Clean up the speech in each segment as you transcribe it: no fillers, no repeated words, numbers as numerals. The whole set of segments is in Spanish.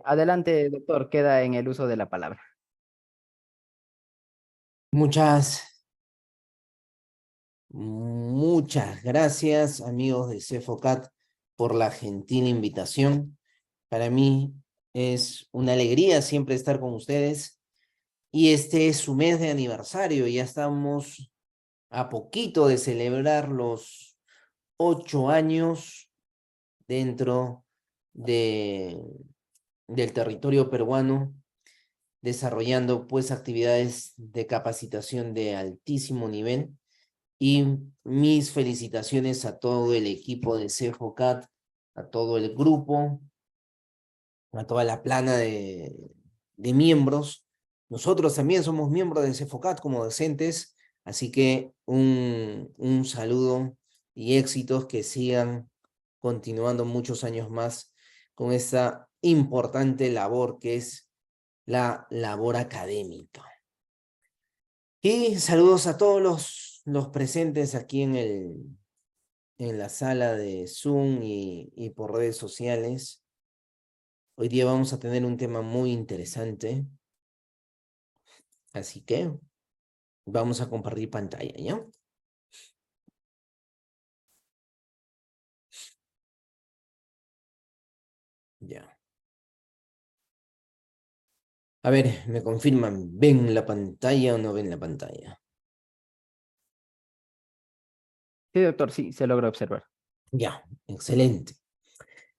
Adelante, doctor, queda en el uso de la palabra. Muchas, muchas gracias, amigos de CEFOCAT, por la gentil invitación. Para mí es una alegría siempre estar con ustedes. Y este es su mes de aniversario. Ya estamos a poquito de celebrar los 8 años dentro de, del territorio peruano, desarrollando pues actividades de capacitación de altísimo nivel. Y mis felicitaciones a todo el equipo de CEFOCAT, a todo el grupo, a toda la plana de miembros. Nosotros también somos miembros de CEFOCAT como docentes, así que un saludo y éxitos que sigan continuando muchos años más con esta importante labor que es la labor académica. Y saludos a todos los presentes aquí en la sala de Zoom y por redes sociales. Hoy día vamos a tener un tema muy interesante, así que vamos a compartir pantalla, ¿ya? Ya. A ver, me confirman, ¿ven la pantalla o no ven la pantalla? Sí, doctor, sí, se logra observar. Ya, excelente.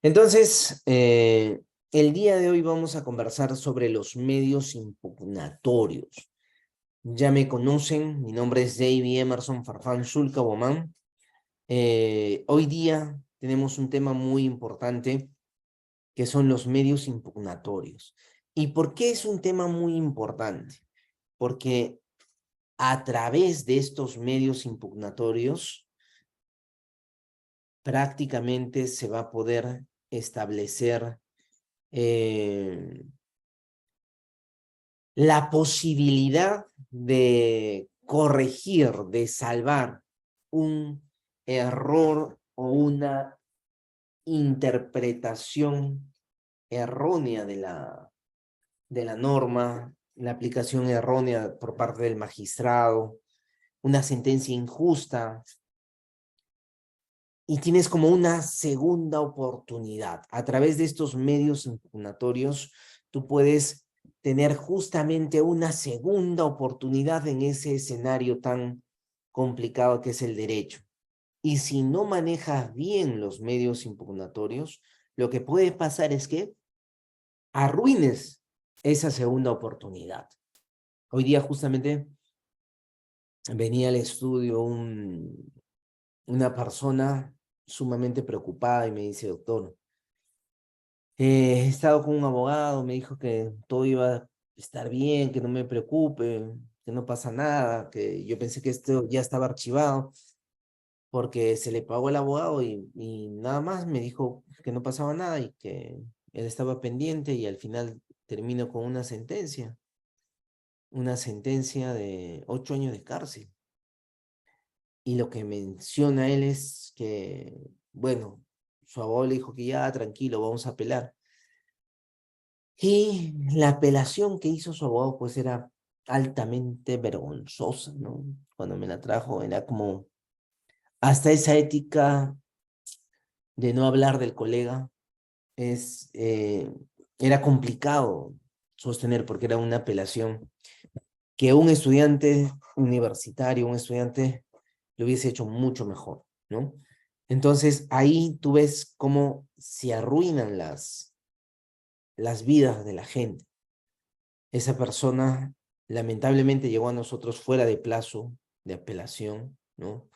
Entonces, el día de hoy vamos a conversar sobre los medios impugnatorios. Ya me conocen, mi nombre es David Emerson Farfán Zulca Bomán. Hoy día tenemos un tema muy importante que son los medios impugnatorios. ¿Y por qué es un tema muy importante? Porque a través de estos medios impugnatorios prácticamente se va a poder establecer la posibilidad de corregir, de salvar un error o una interpretación errónea de la norma, la aplicación errónea por parte del magistrado, una sentencia injusta, y tienes como una segunda oportunidad. A través de estos medios impugnatorios, tú puedes tener justamente una segunda oportunidad en ese escenario tan complicado que es el derecho. Y si no manejas bien los medios impugnatorios, lo que puede pasar es que arruines esa segunda oportunidad. Hoy día justamente venía al estudio una persona sumamente preocupada y me dice, doctor, he estado con un abogado, me dijo que todo iba a estar bien, que no me preocupe, que no pasa nada, que yo pensé que esto ya estaba archivado porque se le pagó el abogado y nada más me dijo que no pasaba nada y que él estaba pendiente y al final terminó con una sentencia de 8 años de cárcel. Y lo que menciona él es que, bueno, su abogado le dijo que ya, tranquilo, vamos a apelar. Y la apelación que hizo su abogado, pues era altamente vergonzosa, ¿no? Cuando me la trajo, era como hasta esa ética de no hablar del colega, es, era complicado sostener porque era una apelación que un estudiante universitario, un estudiante lo hubiese hecho mucho mejor, ¿no? Entonces ahí tú ves cómo se arruinan las vidas de la gente. Esa persona lamentablemente llegó a nosotros fuera de plazo de apelación, ¿no?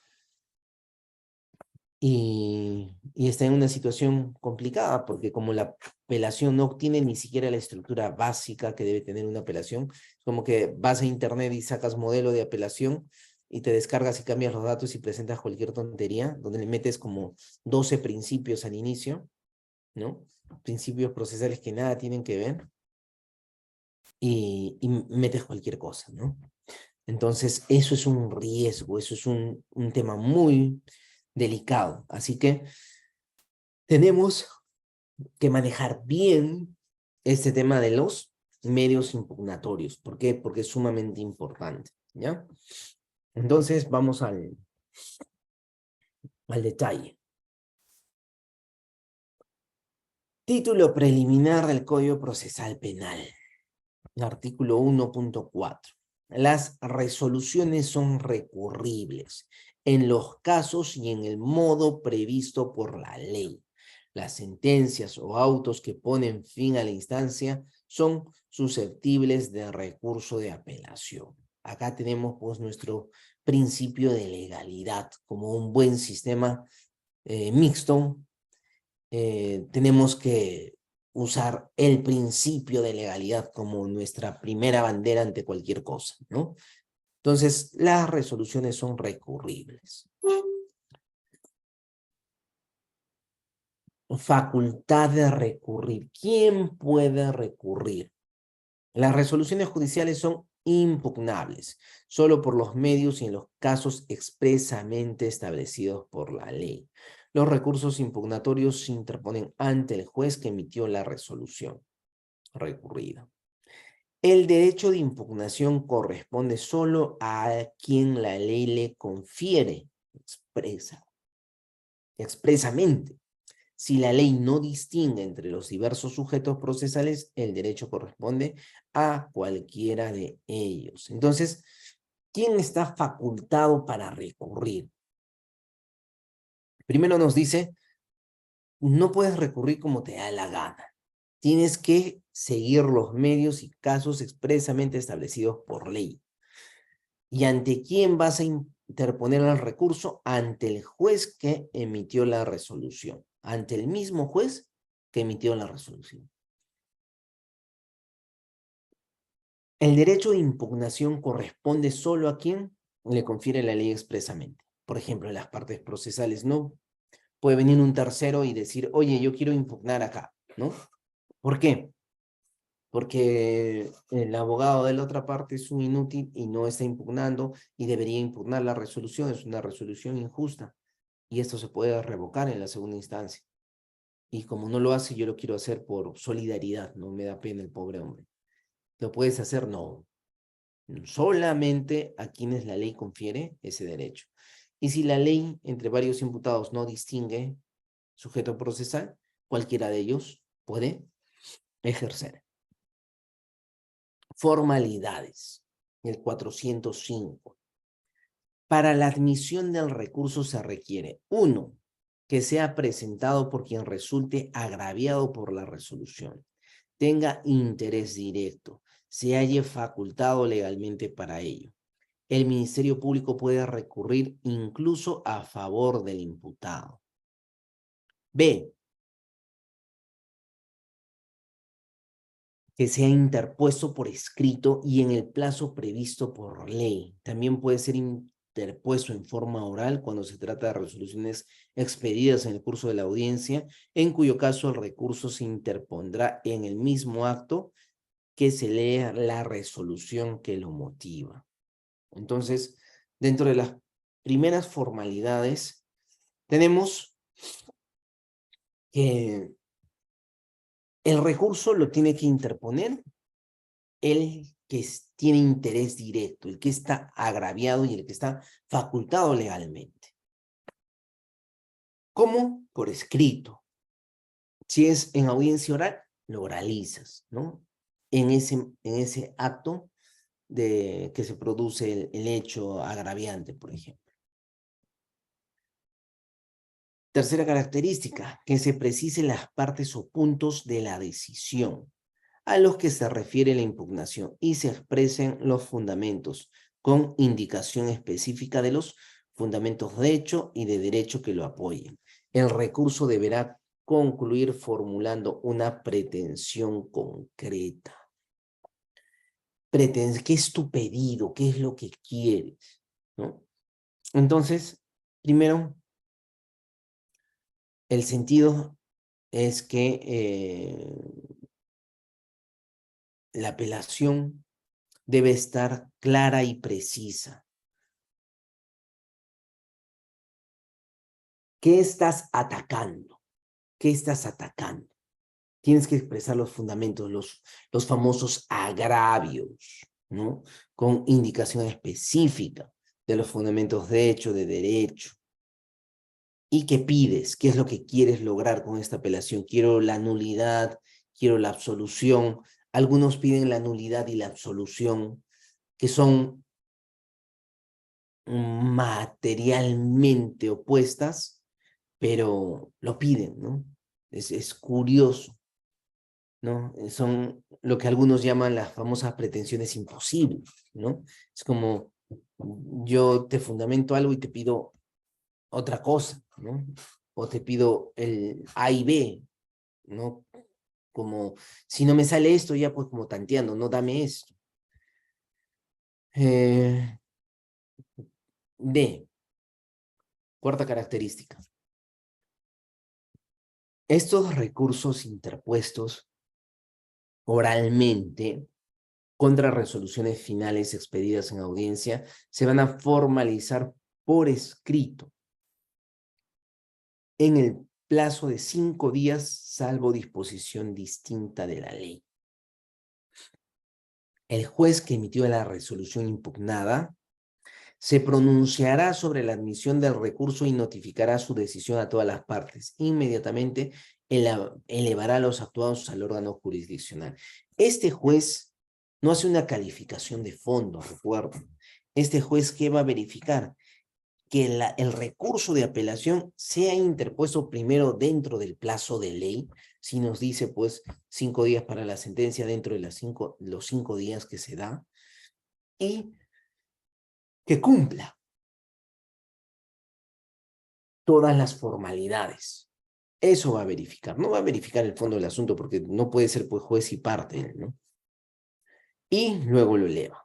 Y está en una situación complicada porque como la apelación no tiene ni siquiera la estructura básica que debe tener una apelación, como que vas a internet y sacas modelo de apelación y te descargas y cambias los datos y presentas cualquier tontería, donde le metes como 12 principios al inicio, ¿no? Principios procesales que nada tienen que ver y metes cualquier cosa, ¿no? Entonces, eso es un riesgo, eso es un tema muy delicado. Así que tenemos que manejar bien este tema de los medios impugnatorios. ¿Por qué? Porque es sumamente importante, ¿ya? Entonces, vamos al detalle. Título preliminar del Código Procesal Penal. Artículo 1.4. Las resoluciones son recurribles en los casos y en el modo previsto por la ley. Las sentencias o autos que ponen fin a la instancia son susceptibles de recurso de apelación. Acá tenemos pues nuestro principio de legalidad como un buen sistema mixto. Tenemos que usar el principio de legalidad como nuestra primera bandera ante cualquier cosa, ¿no? Entonces, las resoluciones son recurribles. Facultad de recurrir. ¿Quién puede recurrir? Las resoluciones judiciales son impugnables, solo por los medios y en los casos expresamente establecidos por la ley. Los recursos impugnatorios se interponen ante el juez que emitió la resolución recurrida. El derecho de impugnación corresponde solo a quien la ley le confiere expresamente. Si la ley no distingue entre los diversos sujetos procesales, el derecho corresponde a cualquiera de ellos. Entonces, ¿quién está facultado para recurrir? Primero nos dice, no puedes recurrir como te da la gana. Tienes que seguir los medios y casos expresamente establecidos por ley. ¿Y ante quién vas a interponer el recurso? Ante el juez que emitió la resolución. Ante el mismo juez que emitió la resolución. El derecho de impugnación corresponde solo a quien le confiere la ley expresamente. Por ejemplo, en las partes procesales no puede venir un tercero y decir, oye, yo quiero impugnar acá, ¿no? ¿Por qué? Porque el abogado de la otra parte es un inútil y no está impugnando y debería impugnar la resolución, es una resolución injusta y esto se puede revocar en la segunda instancia. Y como no lo hace, yo lo quiero hacer por solidaridad, no me da pena el pobre hombre. ¿Lo puedes hacer? No. Solamente a quienes la ley confiere ese derecho. Y si la ley entre varios imputados no distingue sujeto procesal, cualquiera de ellos puede ejercer. Formalidades. El 405. Para la admisión del recurso se requiere, 1, que sea presentado por quien resulte agraviado por la resolución, tenga interés directo, se halle facultado legalmente para ello. El Ministerio Público puede recurrir incluso a favor del imputado. B, que sea interpuesto por escrito y en el plazo previsto por ley. También puede ser interpuesto en forma oral cuando se trata de resoluciones expedidas en el curso de la audiencia, en cuyo caso el recurso se interpondrá en el mismo acto que se lea la resolución que lo motiva. Entonces, dentro de las primeras formalidades, tenemos que el recurso lo tiene que interponer el que tiene interés directo, el que está agraviado y el que está facultado legalmente. ¿Cómo? Por escrito. Si es en audiencia oral, lo oralizas, ¿no? En ese acto de que se produce el hecho agraviante, por ejemplo. Tercera característica, que se precisen las partes o puntos de la decisión a los que se refiere la impugnación y se expresen los fundamentos con indicación específica de los fundamentos de hecho y de derecho que lo apoyen. El recurso deberá concluir formulando una pretensión concreta. ¿Qué es tu pedido? ¿Qué es lo que quieres? ¿No? Entonces, primero, el sentido es que la apelación debe estar clara y precisa. ¿Qué estás atacando? ¿Qué estás atacando? tienes que expresar los fundamentos, los famosos agravios, ¿no? Con indicación específica de los fundamentos de hecho, de derecho. ¿Y qué pides? ¿Qué es lo que quieres lograr con esta apelación? Quiero la nulidad, quiero la absolución. Algunos piden la nulidad y la absolución, que son materialmente opuestas, pero lo piden, ¿no? Es curioso, ¿no? Son lo que algunos llaman las famosas pretensiones imposibles, ¿no? Es como yo te fundamento algo y te pido otra cosa, ¿no? O te pido el A y B, ¿no? Como, si no me sale esto, ya pues como tanteando, no dame esto. D, cuarta característica. Estos recursos interpuestos oralmente contra resoluciones finales expedidas en audiencia se van a formalizar por escrito en el plazo de 5 días, salvo disposición distinta de la ley. El juez que emitió la resolución impugnada se pronunciará sobre la admisión del recurso y notificará su decisión a todas las partes. Inmediatamente elevará los actuados al órgano jurisdiccional. Este juez no hace una calificación de fondo, recuerden. Este juez, ¿qué va a verificar? Que el recurso de apelación sea interpuesto primero dentro del plazo de ley, si nos dice pues 5 días para la sentencia dentro de los 5 días que se da, y que cumpla todas las formalidades. Eso va a verificar. No va a verificar el fondo del asunto porque no puede ser pues juez y parte, ¿no? Y luego lo eleva.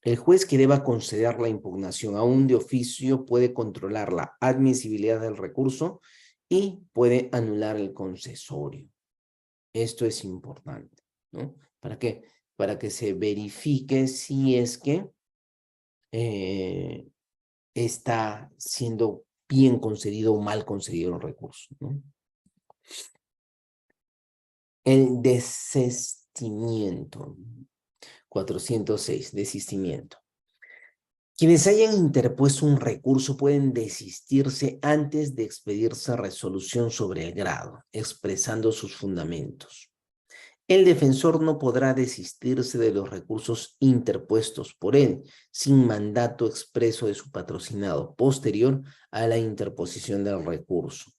El juez que deba conceder la impugnación aún de oficio puede controlar la admisibilidad del recurso y puede anular el concesorio. Esto es importante, ¿no? ¿Para qué? Para que se verifique si es que está siendo bien concedido o mal concedido el recurso, ¿no? El desistimiento. 406, desistimiento. Quienes hayan interpuesto un recurso pueden desistirse antes de expedirse resolución sobre el grado, expresando sus fundamentos. El defensor no podrá desistirse de los recursos interpuestos por él, sin mandato expreso de su patrocinado posterior a la interposición del recurso.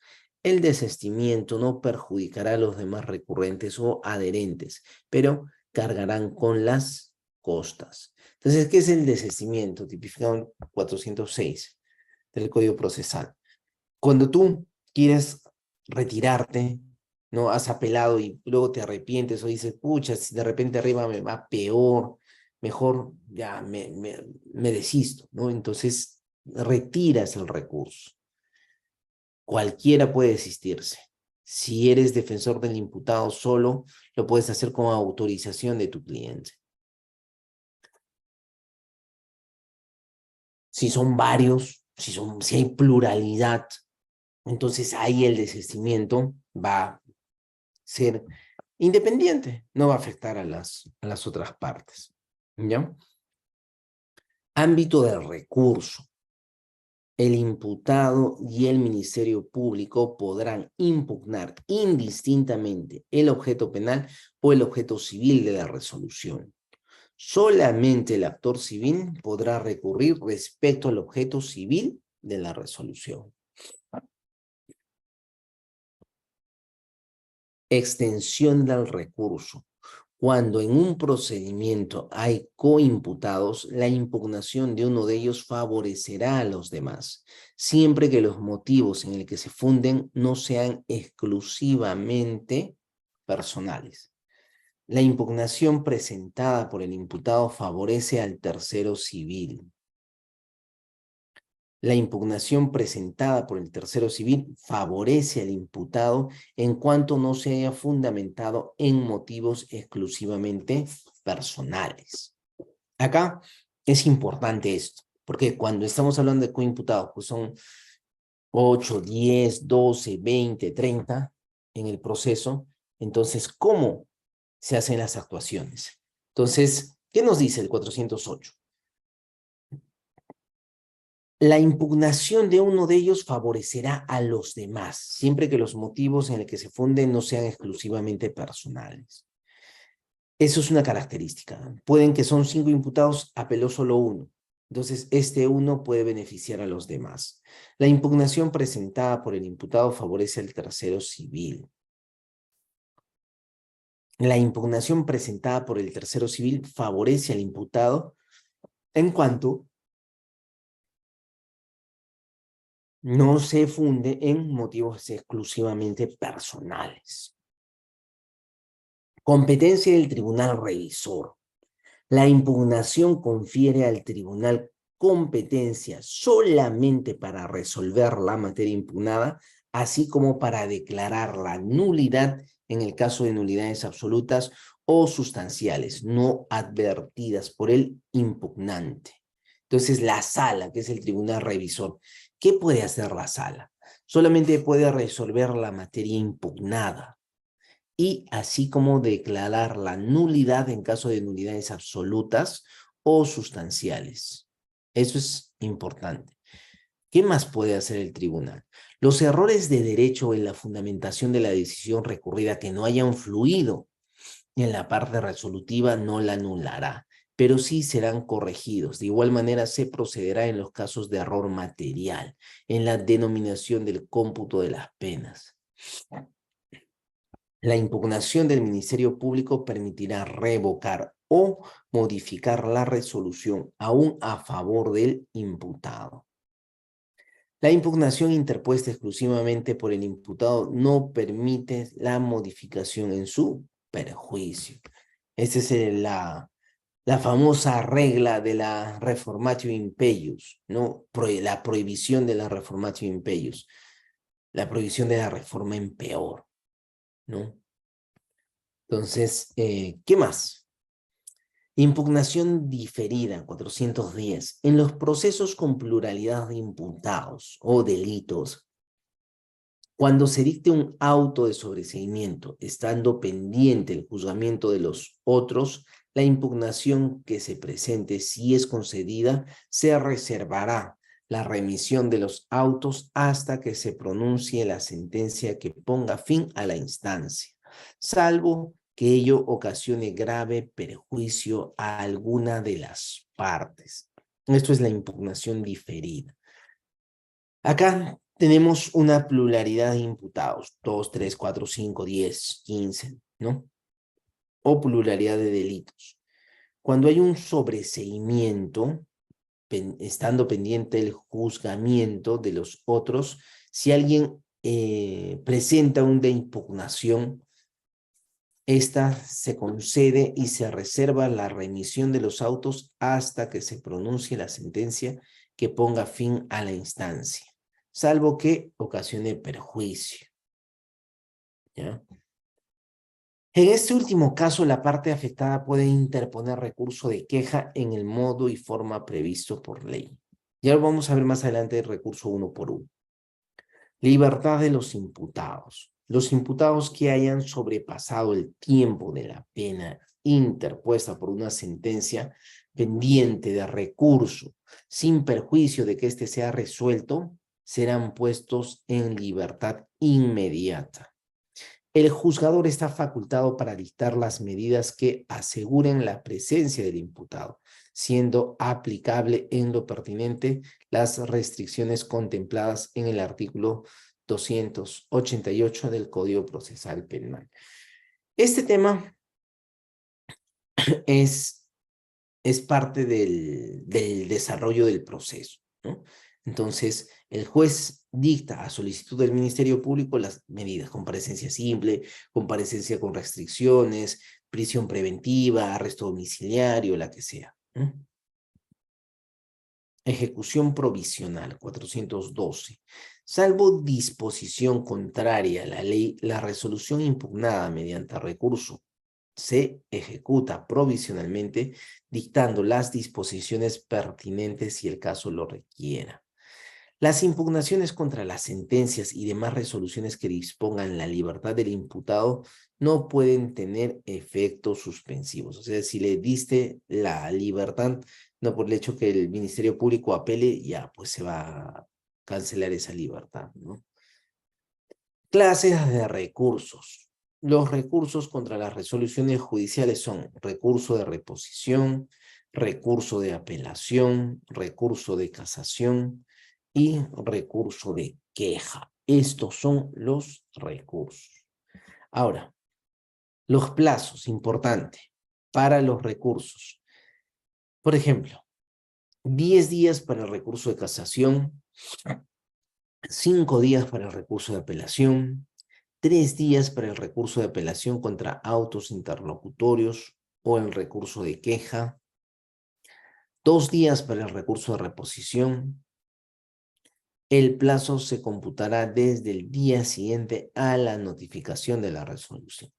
El desistimiento no perjudicará a los demás recurrentes o adherentes, pero cargarán con las costas. Entonces, ¿qué es el desistimiento? Tipificado en 406 del Código Procesal. Cuando tú quieres retirarte, ¿no? Has apelado y luego te arrepientes o dices, pucha, si de repente arriba me va peor, mejor ya me desisto, ¿no? Entonces, retiras el recurso. Cualquiera puede desistirse. Si eres defensor del imputado solo, lo puedes hacer con autorización de tu cliente. Si son varios, si hay pluralidad, entonces ahí el desistimiento va a ser independiente, no va a afectar a las otras partes, ¿ya? Ámbito del recurso. El imputado y el Ministerio Público podrán impugnar indistintamente el objeto penal o el objeto civil de la resolución. Solamente el actor civil podrá recurrir respecto al objeto civil de la resolución. Extensión del recurso. Cuando en un procedimiento hay coimputados, la impugnación de uno de ellos favorecerá a los demás, siempre que los motivos en el que se funden no sean exclusivamente personales. La impugnación presentada por el imputado favorece al tercero civil. La impugnación presentada por el tercero civil favorece al imputado en cuanto no se haya fundamentado en motivos exclusivamente personales. Acá es importante esto, porque cuando estamos hablando de coimputados, pues son 8, 10, 12, 20, 30 en el proceso, Entonces, ¿cómo se hacen las actuaciones? Entonces, ¿qué nos dice el 408? La impugnación de uno de ellos favorecerá a los demás, siempre que los motivos en el que se funden no sean exclusivamente personales. Eso es una característica. Pueden que son 5 imputados, apeló solo uno. Entonces, este uno puede beneficiar a los demás. La impugnación presentada por el imputado favorece al tercero civil. La impugnación presentada por el tercero civil favorece al imputado en cuanto no se funde en motivos exclusivamente personales. Competencia del tribunal revisor. La impugnación confiere al tribunal competencia solamente para resolver la materia impugnada, así como para declarar la nulidad en el caso de nulidades absolutas o sustanciales, no advertidas por el impugnante. Entonces, la sala, que es el tribunal revisor, ¿qué puede hacer la sala? Solamente puede resolver la materia impugnada y así como declarar la nulidad en caso de nulidades absolutas o sustanciales. Eso es importante. ¿Qué más puede hacer el tribunal? Los errores de derecho en la fundamentación de la decisión recurrida que no hayan fluido en la parte resolutiva no la anulará, pero sí serán corregidos. De igual manera se procederá en los casos de error material, en la denominación del cómputo de las penas. La impugnación del Ministerio Público permitirá revocar o modificar la resolución aún a favor del imputado. La impugnación interpuesta exclusivamente por el imputado no permite la modificación en su perjuicio. Esa es la famosa regla de la reformatio impeius, ¿no? La prohibición de la reformatio impeius, la prohibición de la reforma en peor, ¿no? Entonces, ¿qué más? Impugnación diferida, 410. En los procesos con pluralidad de imputados o delitos, cuando se dicte un auto de sobreseimiento, estando pendiente el juzgamiento de los otros, la impugnación que se presente, si es concedida, se reservará la remisión de los autos hasta que se pronuncie la sentencia que ponga fin a la instancia, salvo que ello ocasione grave perjuicio a alguna de las partes. Esto es la impugnación diferida. Acá tenemos una pluralidad de imputados, 2, 3, 4, 5, 10, 15, ¿no? O pluralidad de delitos. Cuando hay un sobreseimiento, estando pendiente el juzgamiento de los otros, si alguien presenta una impugnación, esta se concede y se reserva la remisión de los autos hasta que se pronuncie la sentencia que ponga fin a la instancia, salvo que ocasione perjuicio. ¿Ya? En este último caso, la parte afectada puede interponer recurso de queja en el modo y forma previsto por ley. Ya lo vamos a ver más adelante el recurso uno por uno. Libertad de los imputados. Los imputados que hayan sobrepasado el tiempo de la pena interpuesta por una sentencia pendiente de recurso, sin perjuicio de que éste sea resuelto, serán puestos en libertad inmediata. El juzgador está facultado para dictar las medidas que aseguren la presencia del imputado, siendo aplicable en lo pertinente las restricciones contempladas en el artículo 288 del Código Procesal Penal. Este tema es parte del desarrollo del proceso, ¿no? Entonces, el juez dicta a solicitud del Ministerio Público las medidas: comparecencia simple, comparecencia con restricciones, prisión preventiva, arresto domiciliario, la que sea, ¿no? Ejecución provisional, 412. Salvo disposición contraria a la ley, la resolución impugnada mediante recurso se ejecuta provisionalmente, dictando las disposiciones pertinentes si el caso lo requiera. Las impugnaciones contra las sentencias y demás resoluciones que dispongan la libertad del imputado no pueden tener efectos suspensivos. O sea, si le diste la libertad, no por el hecho que el Ministerio Público apele, ya pues se va a cancelar esa libertad, ¿no? Clases de recursos. Los recursos contra las resoluciones judiciales son recurso de reposición, recurso de apelación, recurso de casación y recurso de queja. Estos son los recursos. Ahora, los plazos, importante, para los recursos. Por ejemplo, 10 días para el recurso de casación, 5 días para el recurso de apelación, 3 días para el recurso de apelación contra autos interlocutorios o el recurso de queja, 2 días para el recurso de reposición. El plazo se computará desde el día siguiente a la notificación de la resolución.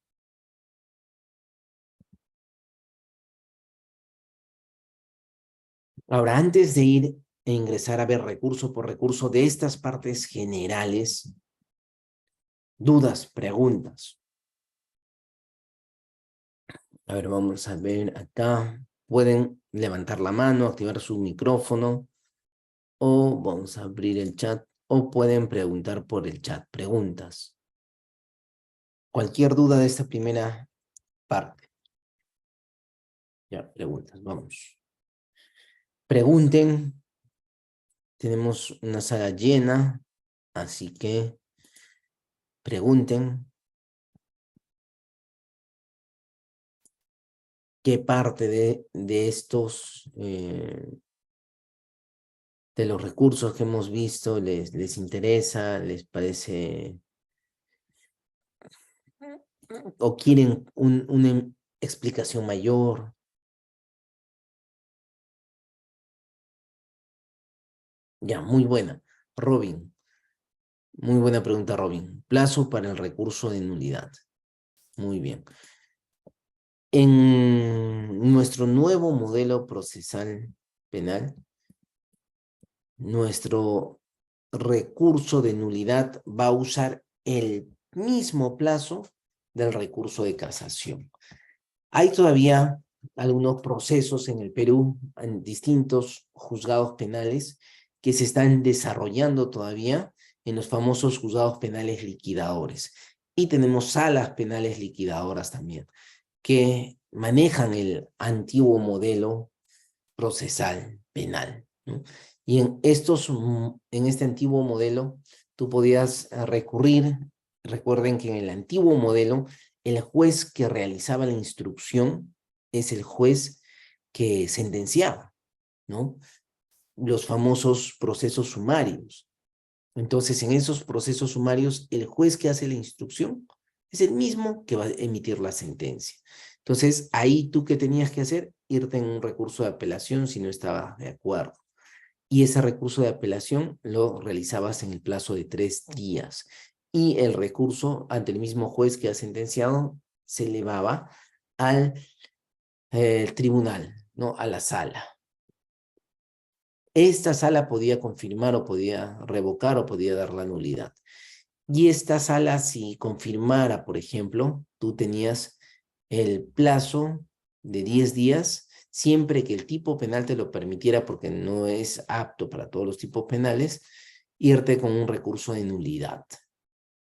Ahora, antes de ir e ingresar a ver recurso por recurso de estas partes generales, dudas, preguntas. A ver, vamos a ver acá. Pueden levantar la mano, activar su micrófono, o vamos a abrir el chat, o pueden preguntar por el chat. Preguntas. Cualquier duda de esta primera parte. Ya, preguntas, vamos. Pregunten. Tenemos una sala llena, así que pregunten. ¿Qué parte de estos, de los recursos que hemos visto les interesa, les parece, o quieren una explicación mayor? Ya, muy buena. Robin, muy buena pregunta, Robin. Plazo para el recurso de nulidad. Muy bien. En nuestro nuevo modelo procesal penal, nuestro recurso de nulidad va a usar el mismo plazo del recurso de casación. Hay todavía algunos procesos en el Perú, en distintos juzgados penales, que se están desarrollando todavía en los famosos juzgados penales liquidadores. Y tenemos salas penales liquidadoras también, que manejan el antiguo modelo procesal penal, ¿no? Y en este antiguo modelo, tú podías recurrir. Recuerden que en el antiguo modelo, el juez que realizaba la instrucción es el juez que sentenciaba, ¿no? Los famosos procesos sumarios. Entonces, en esos procesos sumarios, el juez que hace la instrucción es el mismo que va a emitir la sentencia. Entonces, ahí tú, ¿qué tenías que hacer? Irte en un recurso de apelación si no estabas de acuerdo. Y ese recurso de apelación lo realizabas en el plazo de 3 días. Y el recurso ante el mismo juez que ha sentenciado se elevaba al tribunal, ¿no? A la sala. Esta sala podía confirmar o podía revocar o podía dar la nulidad. Y esta sala, si confirmara, por ejemplo, tú tenías el plazo de 10 días, siempre que el tipo penal te lo permitiera, porque no es apto para todos los tipos penales, irte con un recurso de nulidad.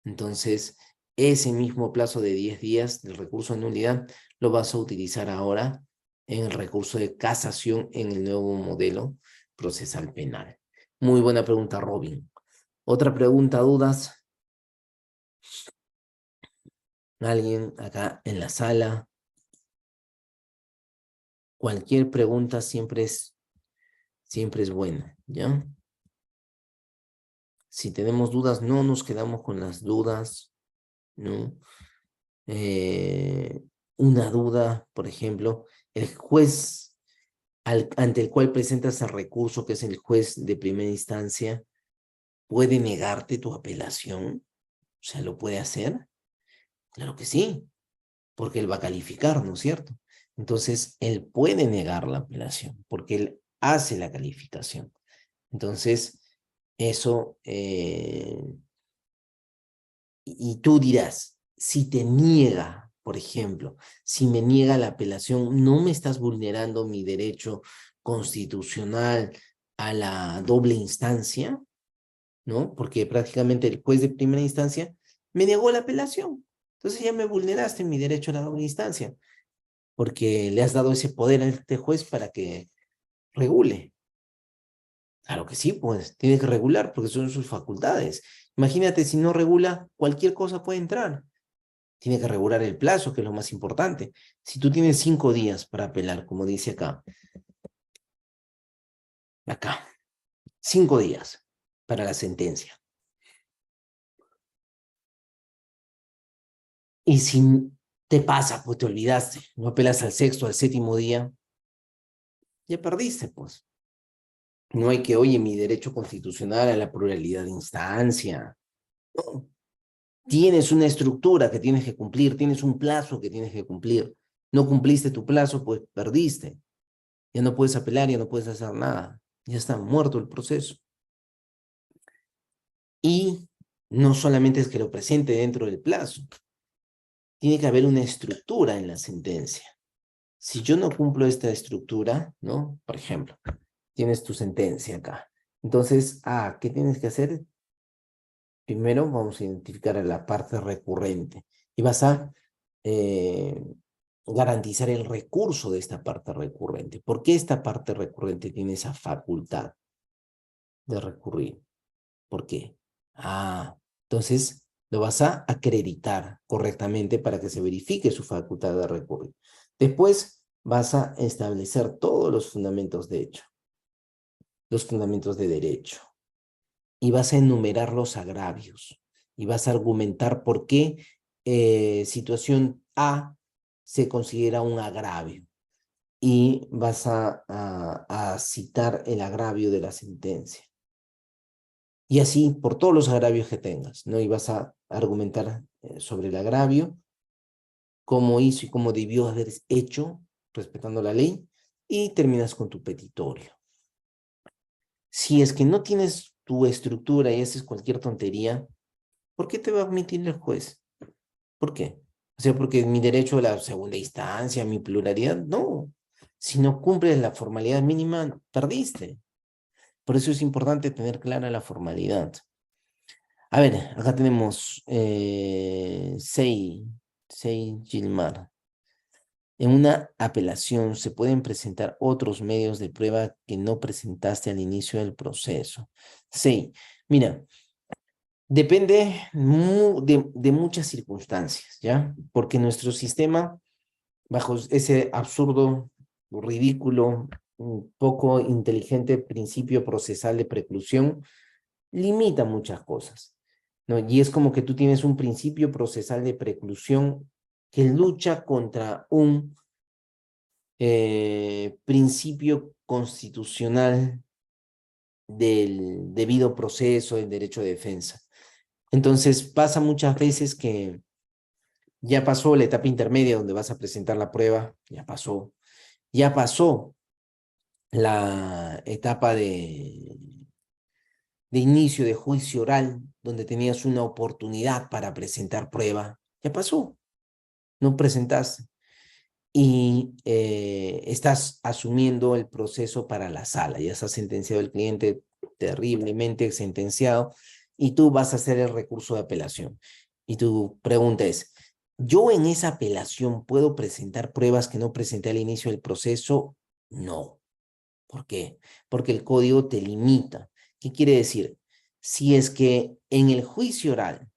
Entonces, ese mismo plazo de 10 días del recurso de nulidad lo vas a utilizar ahora en el recurso de casación en el nuevo modelo procesal penal. Muy buena pregunta, Robin. Otra pregunta, dudas. ¿Alguien acá en la sala? Cualquier pregunta siempre es buena, ¿ya? Si tenemos dudas, no nos quedamos con las dudas, ¿no? Una duda, por ejemplo, el juez ante el cual presentas el recurso, que es el juez de primera instancia, ¿puede negarte tu apelación? O sea, ¿lo puede hacer? Claro que sí, porque él va a calificar, ¿no es cierto? Entonces, él puede negar la apelación, porque él hace la calificación. Entonces, Eso, y tú dirás, si te niega, por ejemplo, si me niega la apelación, ¿no me estás vulnerando mi derecho constitucional a la doble instancia? ¿No? Porque prácticamente el juez de primera instancia me negó la apelación. Entonces ya me vulneraste mi derecho a la doble instancia, porque le has dado ese poder a este juez para que regule. Claro que sí, pues tiene que regular porque son sus facultades. Imagínate, si no regula, cualquier cosa puede entrar. Tiene que regular el plazo, que es lo más importante. Si tú tienes 5 días para apelar, como dice acá, 5 días para la sentencia. Y si te pasa, pues te olvidaste, no apelas al sexto, al séptimo día, ya perdiste, pues. No hay que, oye, mi derecho constitucional a la pluralidad de instancia. No. Tienes una estructura que tienes que cumplir, tienes un plazo que tienes que cumplir. No cumpliste tu plazo, pues perdiste. Ya no puedes apelar, ya no puedes hacer nada. Ya está muerto el proceso. Y no solamente es que lo presente dentro del plazo, tiene que haber una estructura en la sentencia. Si yo no cumplo esta estructura, ¿no? Por ejemplo, tienes tu sentencia acá. Entonces, ¿qué tienes que hacer? Primero vamos a identificar a la parte recurrente y vas a eh, garantizar el recurso de esta parte recurrente. ¿Por qué esta parte recurrente tiene esa facultad de recurrir? ¿Por qué? Entonces lo vas a acreditar correctamente para que se verifique su facultad de recurrir. Después vas a establecer todos los fundamentos de hecho, los fundamentos de derecho, y vas a enumerar los agravios, y vas a argumentar por qué situación A se considera un agravio, y vas a citar el agravio de la sentencia. Y así por todos los agravios que tengas, ¿no? Y vas a argumentar sobre el agravio, cómo hizo y cómo debió haber hecho, respetando la ley, y terminas con tu petitorio. Si es que no tienes tu estructura y haces cualquier tontería, ¿por qué te va a admitir el juez? ¿Por qué? O sea, porque mi derecho a la segunda instancia, mi pluralidad, no. Si no cumples la formalidad mínima, perdiste. Por eso es importante tener clara la formalidad. A ver, acá tenemos Sei Gilmar. En una apelación se pueden presentar otros medios de prueba que no presentaste al inicio del proceso. Sei, mira, depende de muchas circunstancias, ¿ya? Porque nuestro sistema, bajo ese absurdo, ridículo, poco inteligente principio procesal de preclusión, limita muchas cosas, ¿no? Y es como que tú tienes un principio procesal de preclusión que lucha contra un principio constitucional del debido proceso, del derecho de defensa. Entonces pasa muchas veces que ya pasó la etapa intermedia donde vas a presentar la prueba, ya pasó la etapa de inicio de juicio oral, donde tenías una oportunidad para presentar prueba, ya pasó, no presentaste. Y estás asumiendo el proceso para la sala, ya está sentenciado el cliente, terriblemente sentenciado, y tú vas a hacer el recurso de apelación. Y tu pregunta es, ¿yo en esa apelación puedo presentar pruebas que no presenté al inicio del proceso? No. ¿Por qué? Porque el código te limita. ¿Qué quiere decir? Si es que en el juicio oral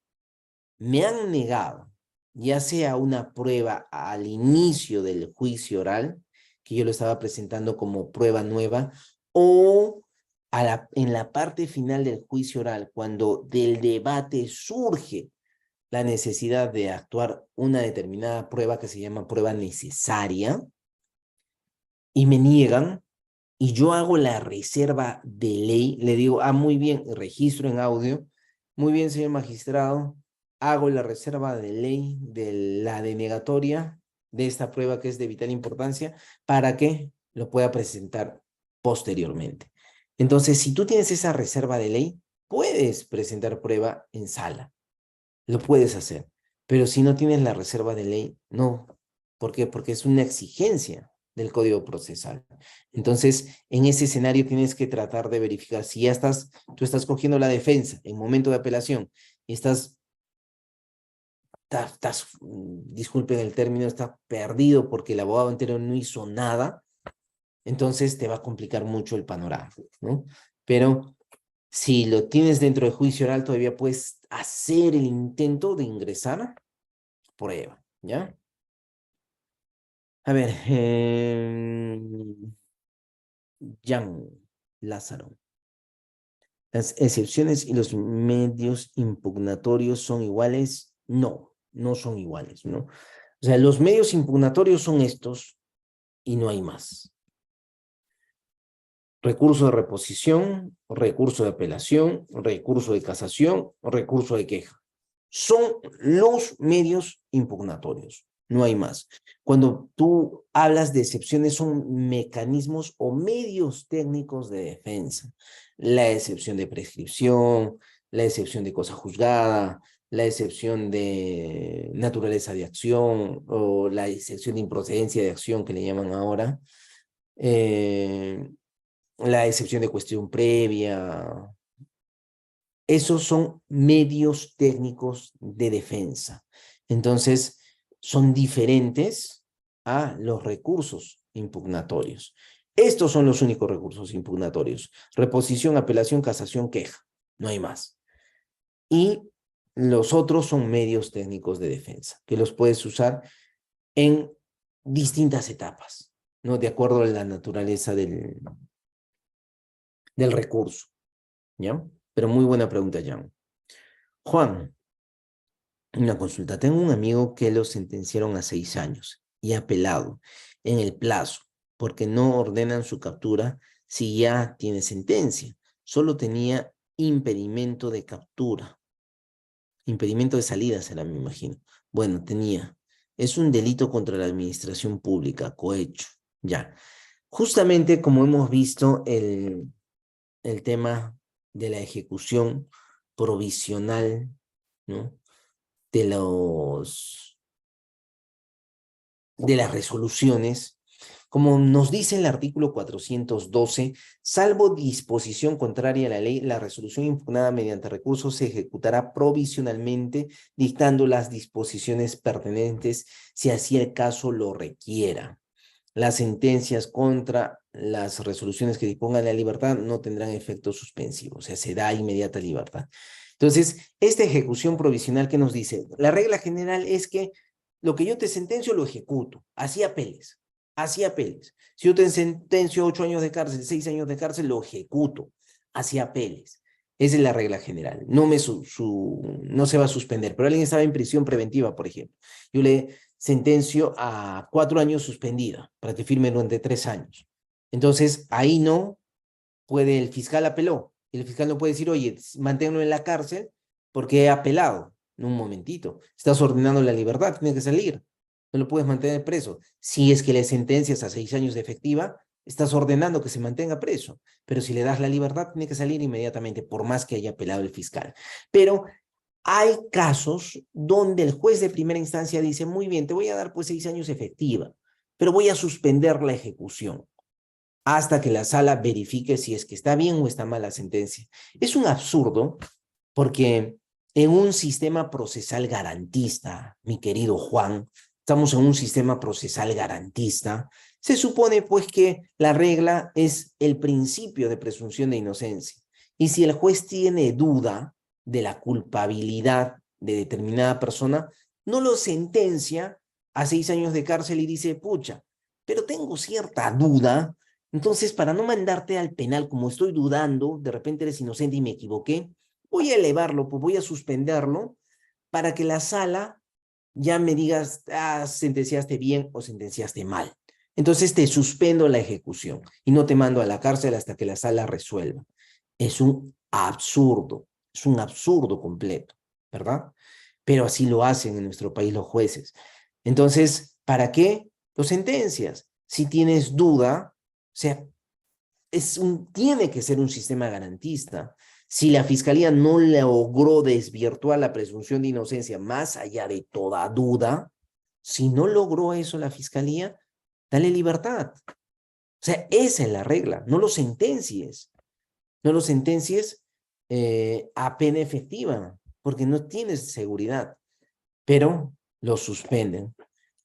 me han negado, ya sea una prueba al inicio del juicio oral, que yo lo estaba presentando como prueba nueva, o en la parte final del juicio oral, cuando del debate surge la necesidad de actuar una determinada prueba que se llama prueba necesaria, y me niegan, y yo hago la reserva de ley, le digo, muy bien, registro en audio, muy bien, señor magistrado, hago la reserva de ley de la denegatoria de esta prueba que es de vital importancia para que lo pueda presentar posteriormente. Entonces, si tú tienes esa reserva de ley, puedes presentar prueba en sala, lo puedes hacer, pero si no tienes la reserva de ley, no. ¿Por qué? Porque es una exigencia del Código Procesal. Entonces, en ese escenario tienes que tratar de verificar si ya tú estás cogiendo la defensa en momento de apelación y disculpen el término, está perdido porque el abogado anterior no hizo nada, entonces te va a complicar mucho el panorama, ¿no? Pero si lo tienes dentro de juicio oral, todavía puedes hacer el intento de ingresar prueba, ¿ya? A ver, Jan Lázaro. ¿Las excepciones y los medios impugnatorios son iguales? No, no son iguales, ¿no? O sea, los medios impugnatorios son estos y no hay más. Recurso de reposición, recurso de apelación, recurso de casación, recurso de queja. Son los medios impugnatorios, no hay más. Cuando tú hablas de excepciones, son mecanismos o medios técnicos de defensa. La excepción de prescripción, la excepción de cosa juzgada, la excepción de naturaleza de acción o la excepción de improcedencia de acción que le llaman ahora. La excepción de cuestión previa. Esos son medios técnicos de defensa. Entonces, son diferentes a los recursos impugnatorios. Estos son los únicos recursos impugnatorios. Reposición, apelación, casación, queja. No hay más. Y los otros son medios técnicos de defensa, que los puedes usar en distintas etapas, ¿no? De acuerdo a la naturaleza del recurso, ¿ya? Pero muy buena pregunta, Jan. Juan, una consulta. Tengo un amigo que lo sentenciaron a 6 años y ha apelado en el plazo porque no ordenan su captura si ya tiene sentencia. Solo tenía impedimento de captura. Impedimento de salida será, me imagino. Bueno, tenía. Es un delito contra la administración pública, cohecho. Ya. Justamente como hemos visto el tema de la ejecución provisional, ¿no? de las resoluciones, como nos dice el artículo 412, salvo disposición contraria a la ley, la resolución impugnada mediante recurso se ejecutará provisionalmente, dictando las disposiciones pertinentes si así el caso lo requiera. Las sentencias contra las resoluciones que dispongan la libertad no tendrán efecto suspensivo, o sea, se da inmediata libertad. Entonces, esta ejecución provisional que nos dice, la regla general es que lo que yo te sentencio lo ejecuto, así apeles, así apeles. Si yo te sentencio 8 años de cárcel, 6 años de cárcel, lo ejecuto, así apeles. Esa es la regla general, no se va a suspender, pero alguien estaba en prisión preventiva, por ejemplo. Yo le sentencio a 4 años suspendida para que firme durante 3 años. Entonces, ahí no puede, el fiscal apeló. Y el fiscal no puede decir, oye, manténlo en la cárcel porque he apelado. En un momentito, estás ordenando la libertad, tiene que salir. No lo puedes mantener preso. Si es que le sentencias a 6 años de efectiva, estás ordenando que se mantenga preso. Pero si le das la libertad, tiene que salir inmediatamente, por más que haya apelado el fiscal. Pero hay casos donde el juez de primera instancia dice, muy bien, te voy a dar pues 6 años efectiva, pero voy a suspender la ejecución hasta que la sala verifique si es que está bien o está mal la sentencia. Es un absurdo porque en un sistema procesal garantista, mi querido Juan, estamos en un sistema procesal garantista, se supone pues que la regla es el principio de presunción de inocencia. Y si el juez tiene duda de la culpabilidad de determinada persona, no lo sentencia a 6 años de cárcel y dice, pucha, pero tengo cierta duda, entonces para no mandarte al penal como estoy dudando, de repente eres inocente y me equivoqué, voy a elevarlo, pues voy a suspenderlo para que la sala ya me digas, sentenciaste bien o sentenciaste mal. Entonces te suspendo la ejecución y no te mando a la cárcel hasta que la sala resuelva. Es un absurdo completo, ¿verdad? Pero así lo hacen en nuestro país los jueces. Entonces, ¿para qué? Lo sentencias. Si tienes duda, o sea, tiene que ser un sistema garantista. Si la fiscalía no logró desvirtuar la presunción de inocencia más allá de toda duda, si no logró eso la fiscalía, dale libertad. O sea, esa es la regla, no lo sentencies. No lo sentencies a pena efectiva, porque no tienes seguridad, pero lo suspenden.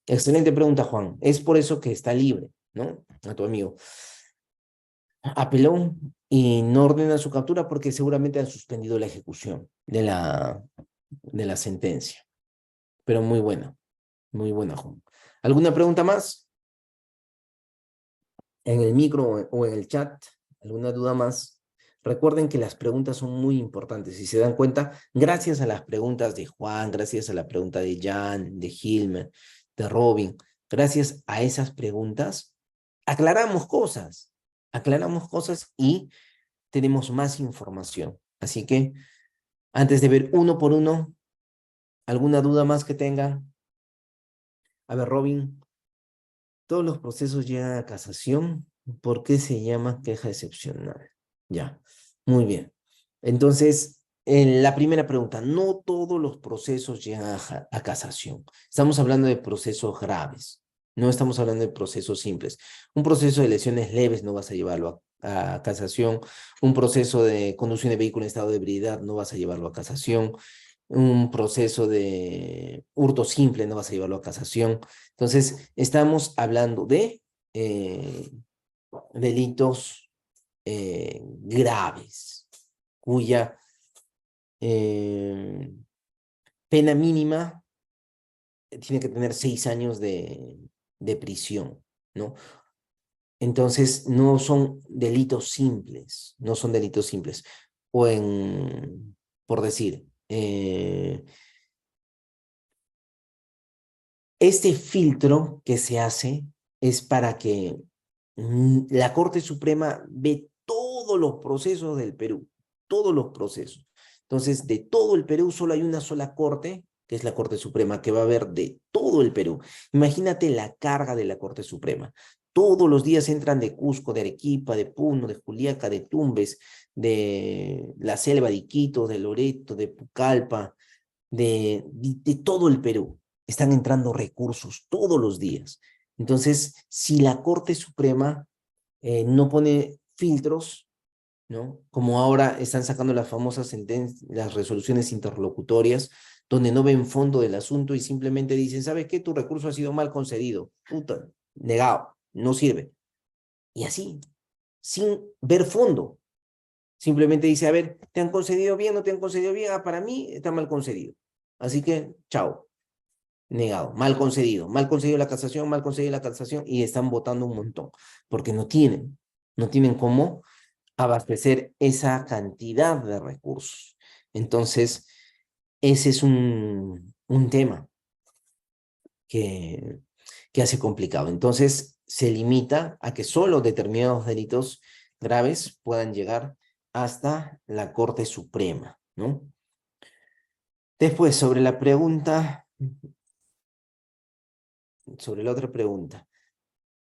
Excelente pregunta, Juan. Es por eso que está libre, ¿no? A tu amigo. Apeló y no ordena su captura porque seguramente han suspendido la ejecución de la sentencia. Pero muy buena, Juan. ¿Alguna pregunta más? En el micro o en el chat, ¿alguna duda más? Recuerden que las preguntas son muy importantes. Si se dan cuenta, gracias a las preguntas de Juan, gracias a la pregunta de Jan, de Hilmer, de Robin, gracias a esas preguntas, aclaramos cosas y tenemos más información. Así que, antes de ver uno por uno, ¿alguna duda más que tengan? A ver, Robin, todos los procesos llegan a casación. ¿Por qué se llama queja excepcional? Ya, muy bien. Entonces, en la primera pregunta, no todos los procesos llegan a casación. Estamos hablando de procesos graves. No estamos hablando de procesos simples. Un proceso de lesiones leves no vas a llevarlo a casación. Un proceso de conducción de vehículo en estado de ebriedad no vas a llevarlo a casación. Un proceso de hurto simple no vas a llevarlo a casación. Entonces, estamos hablando de delitos graves, cuya pena mínima tiene que tener 6 años de prisión, ¿no? Entonces, no son delitos simples, no son delitos simples. O por decir, este filtro que se hace es para que la Corte Suprema ve todos los procesos del Perú, todos los procesos. Entonces, de todo el Perú solo hay una sola Corte, que es la Corte Suprema, que va a ver de todo el Perú. Imagínate la carga de la Corte Suprema. Todos los días entran de Cusco, de Arequipa, de Puno, de Juliaca, de Tumbes, de la selva de Iquitos, de Loreto, de Pucallpa, de todo el Perú. Están entrando recursos todos los días. Entonces, si la Corte Suprema no pone filtros, ¿no? Como ahora están sacando las famosas las resoluciones interlocutorias, donde no ven fondo del asunto y simplemente dicen, ¿sabes qué? Tu recurso ha sido mal concedido. Puta, negado, no sirve. Y así, sin ver fondo. Simplemente dice, a ver, ¿te han concedido bien? ¿No te han concedido bien? Ah, para mí está mal concedido. Así que, chao. Negado, mal concedido la casación, mal concedido la casación y están votando un montón, porque no tienen cómo abastecer esa cantidad de recursos. Entonces, ese es un tema que, que hace complicado. Entonces, se limita a que solo determinados delitos graves puedan llegar hasta la Corte Suprema, ¿no? Después, sobre la otra pregunta,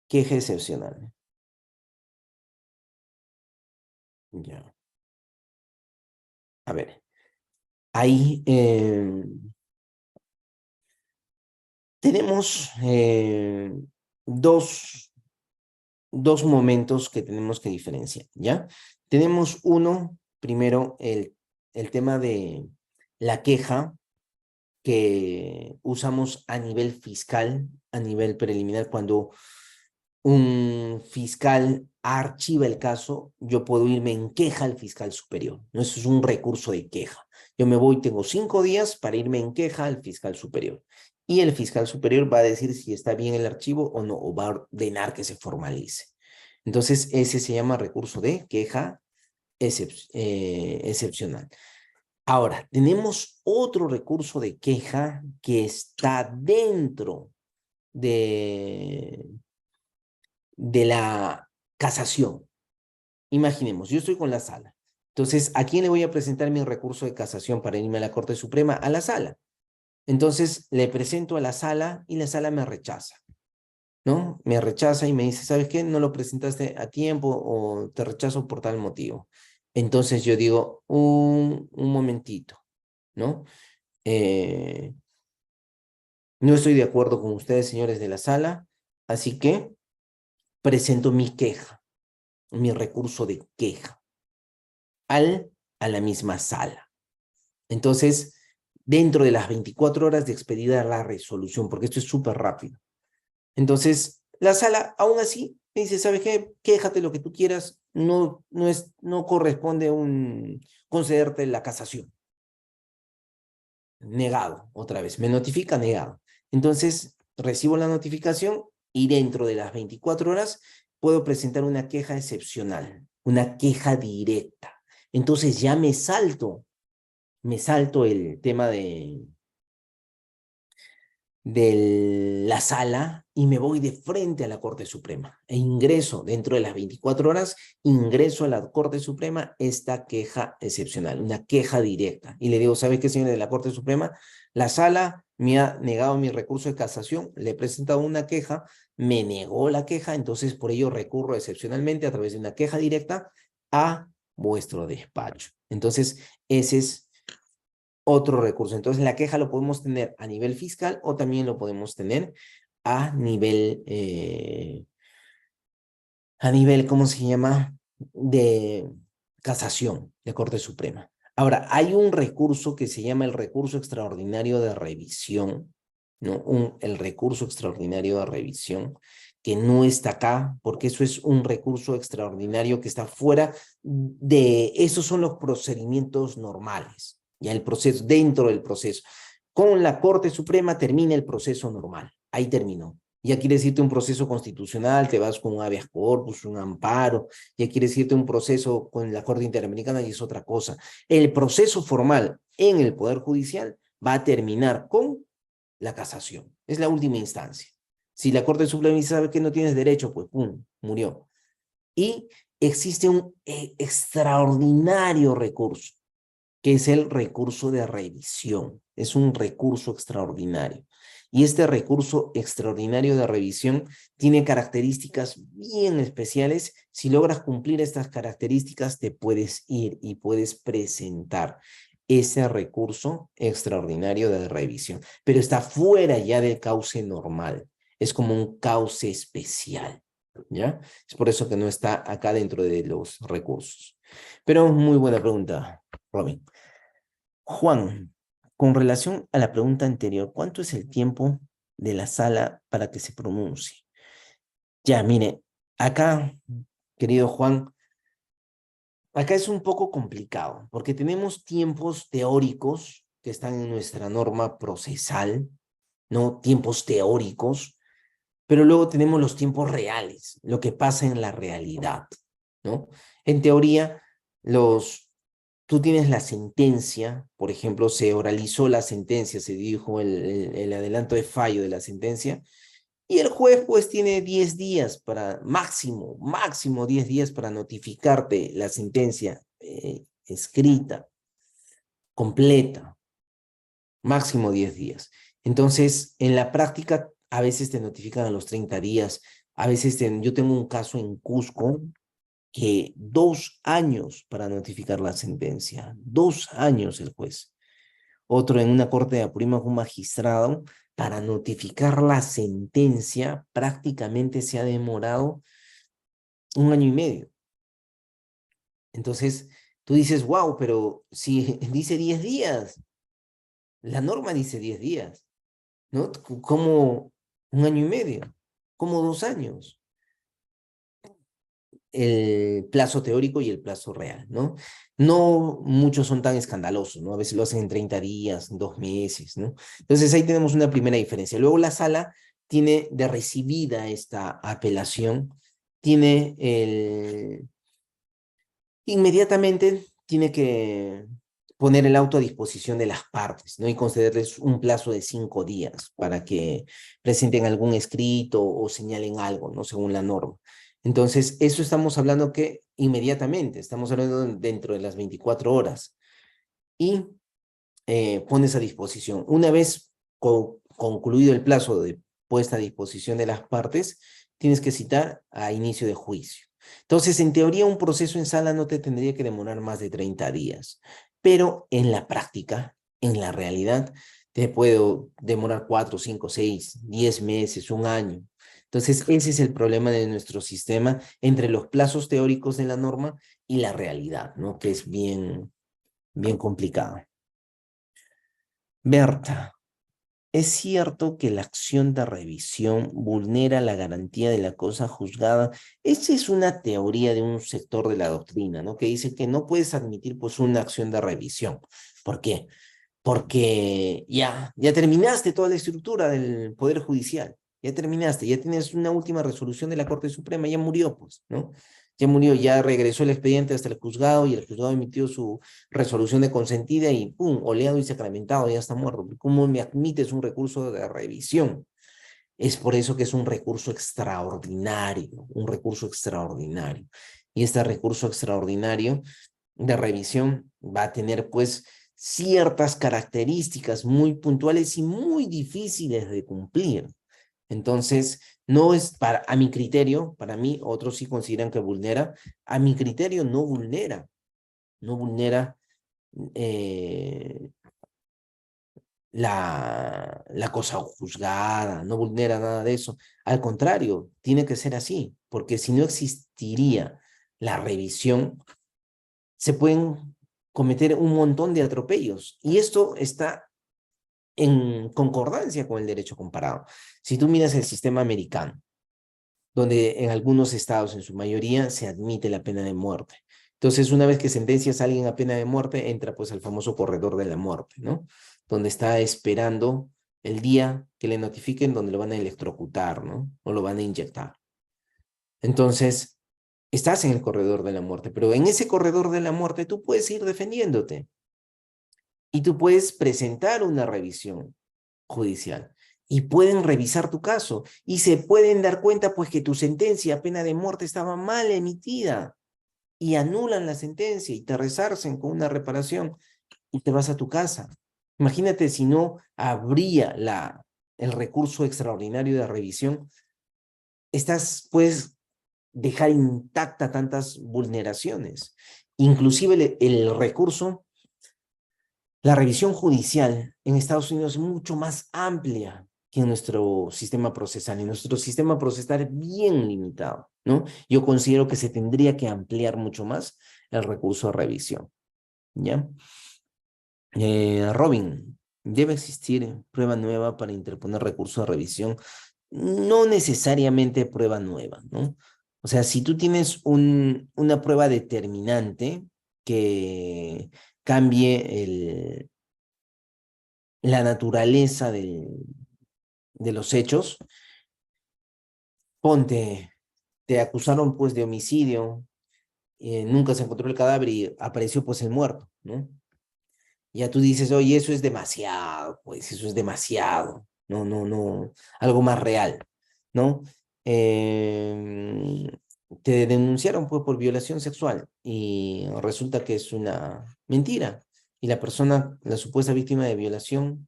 queja excepcional. Ya. A ver, ahí tenemos dos momentos que tenemos que diferenciar, ¿ya? Tenemos uno, primero, el tema de la queja que usamos a nivel fiscal, a nivel preliminar, cuando un fiscal archiva el caso, yo puedo irme en queja al fiscal superior. ¿No? Eso es un recurso de queja. Yo me voy, tengo 5 días para irme en queja al fiscal superior. Y el fiscal superior va a decir si está bien el archivo o no, o va a ordenar que se formalice. Entonces, ese se llama recurso de queja excepcional. Ahora, tenemos otro recurso de queja que está dentro de la casación. Imaginemos, yo estoy con la sala. Entonces, ¿a quién le voy a presentar mi recurso de casación para irme a la Corte Suprema? A la sala. Entonces, le presento a la sala y la sala me rechaza, ¿no? Me rechaza y me dice, ¿sabes qué? No lo presentaste a tiempo o te rechazo por tal motivo. Entonces yo digo, un momentito, ¿no? No estoy de acuerdo con ustedes, señores de la sala, así que presento mi queja, mi recurso de queja a la misma sala. Entonces, dentro de las 24 horas de expedida la resolución, porque esto es súper rápido. Entonces, la sala, aún así, me dice, ¿sabes qué? Quéjate lo que tú quieras, no corresponde concederte la casación. Negado, otra vez, me notifica negado. Entonces, recibo la notificación y dentro de las 24 horas puedo presentar una queja excepcional, una queja directa. Entonces ya me salto el tema de la sala y me voy de frente a la Corte Suprema e ingreso dentro de las 24 horas, ingreso a la Corte Suprema esta queja excepcional, una queja directa. Y le digo, ¿sabe qué, señores de la Corte Suprema? La sala me ha negado mi recurso de casación, le he presentado una queja, me negó la queja, entonces por ello recurro excepcionalmente a través de una queja directa a vuestro despacho. Entonces, ese es otro recurso. Entonces, la queja lo podemos tener a nivel fiscal o también lo podemos tener a nivel, ¿cómo se llama? De casación, de Corte Suprema. Ahora, hay un recurso que se llama el recurso extraordinario de revisión, ¿no? El recurso extraordinario de revisión, que no está acá, porque eso es un recurso extraordinario que está fuera esos son los procedimientos normales, ya el proceso, dentro del proceso. Con la Corte Suprema termina el proceso normal, ahí terminó. Ya quieres irte a un proceso constitucional, te vas con un habeas corpus, un amparo, ya quieres irte a un proceso con la Corte Interamericana y es otra cosa. El proceso formal en el Poder Judicial va a terminar con la casación. Es la última instancia. Si la Corte Suprema sabe que no tienes derecho, pues pum, murió. Y existe un extraordinario recurso, que es el recurso de revisión. Es un recurso extraordinario. Y este recurso extraordinario de revisión tiene características bien especiales. Si logras cumplir estas características, te puedes ir y puedes presentar ese recurso extraordinario de revisión. Pero está fuera ya del cauce normal. Es como un cauce especial, ¿ya? Es por eso que no está acá dentro de los recursos. Pero muy buena pregunta, Robin. Juan, con relación a la pregunta anterior, ¿cuánto es el tiempo de la sala para que se pronuncie? Ya, mire, acá, querido Juan, acá es un poco complicado, porque tenemos tiempos teóricos que están en nuestra norma procesal, ¿no? Tiempos teóricos, pero luego tenemos los tiempos reales, lo que pasa en la realidad, ¿no? En teoría, tú tienes la sentencia, por ejemplo, se oralizó la sentencia, se dijo el adelanto de fallo de la sentencia, y el juez pues tiene 10 días para, máximo 10 días para notificarte la sentencia escrita, completa, máximo 10 días. Entonces, en la práctica, a veces te notifican a los 30 días, a veces yo tengo un caso en Cusco que 2 años para notificar la sentencia, 2 años el juez. Otro en una corte de Apurímac, un magistrado, para notificar la sentencia prácticamente se ha demorado 1 año y medio. Entonces, tú dices, wow, pero si dice 10 días, la norma dice 10 días, ¿no? ¿Cómo 1 año y medio? ¿Cómo 2 años? El plazo teórico y el plazo real, ¿no? No muchos son tan escandalosos, ¿no? A veces lo hacen en 30 días, 2 meses, ¿no? Entonces ahí tenemos una primera diferencia. Luego la sala tiene de recibida esta apelación, tiene inmediatamente tiene que poner el auto a disposición de las partes, ¿no? Y concederles un plazo de 5 días para que presenten algún escrito o señalen algo, ¿no? Según la norma. Entonces, eso estamos hablando que inmediatamente, estamos hablando dentro de las 24 horas. Y pones a disposición. Una vez concluido el plazo de puesta a disposición de las partes, tienes que citar a inicio de juicio. Entonces, en teoría, un proceso en sala no te tendría que demorar más de 30 días, pero en la práctica, en la realidad, te puede demorar 4, 5, 6, 10 meses, un año. Entonces, ese es el problema de nuestro sistema entre los plazos teóricos de la norma y la realidad, ¿no? Que es bien complicado. Berta, ¿es cierto que la acción de revisión vulnera la garantía de la cosa juzgada? Esa es una teoría de un sector de la doctrina, ¿no? Que dice que no puedes admitir pues una acción de revisión. ¿Por qué? Porque ya terminaste toda la estructura del Poder Judicial, ya terminaste, ya tienes una última resolución de la Corte Suprema, ya murió, pues, ¿no? Ya murió, ya regresó el expediente hasta el juzgado y el juzgado emitió su resolución de consentida y ¡pum! Oleado y sacramentado, ya está muerto. ¿Cómo me admites un recurso de revisión? Es por eso que es un recurso extraordinario, un recurso extraordinario. Y este recurso extraordinario de revisión va a tener pues ciertas características muy puntuales y muy difíciles de cumplir. Entonces, no es a mi criterio, para mí, otros sí consideran que vulnera, a mi criterio no vulnera eh, la cosa juzgada, no vulnera nada de eso. Al contrario, tiene que ser así, porque si no existiría la revisión, se pueden cometer un montón de atropellos. Y esto está en concordancia con el derecho comparado. Si tú miras el sistema americano, donde en algunos estados, en su mayoría, se admite la pena de muerte. Entonces, una vez que sentencias a alguien a pena de muerte, entra pues al famoso corredor de la muerte, ¿no? Donde está esperando el día que le notifiquen donde lo van a electrocutar, ¿no? O lo van a inyectar. Entonces, estás en el corredor de la muerte, pero en ese corredor de la muerte tú puedes ir defendiéndote y tú puedes presentar una revisión judicial y pueden revisar tu caso y se pueden dar cuenta pues que tu sentencia, pena de muerte, estaba mal emitida y anulan la sentencia y te resarcen con una reparación y te vas a tu casa. Imagínate si no habría el recurso extraordinario de revisión, puedes dejar intacta tantas vulneraciones. Inclusive el recurso, la revisión judicial en Estados Unidos es mucho más amplia que en nuestro sistema procesal. Y nuestro sistema procesal es bien limitado, ¿no? Yo considero que se tendría que ampliar mucho más el recurso de revisión, ¿ya? Robin, ¿debe existir prueba nueva para interponer recurso de revisión? No necesariamente prueba nueva, ¿no? O sea, si tú tienes una prueba determinante que cambie la naturaleza de los hechos, ponte, te acusaron pues de homicidio, nunca se encontró el cadáver y apareció pues el muerto, ¿no? Ya tú dices, oye, eso es demasiado, pues eso es demasiado, no, algo más real, ¿no? Eh, te denunciaron pues por violación sexual y resulta que es una mentira y la persona, la supuesta víctima de violación,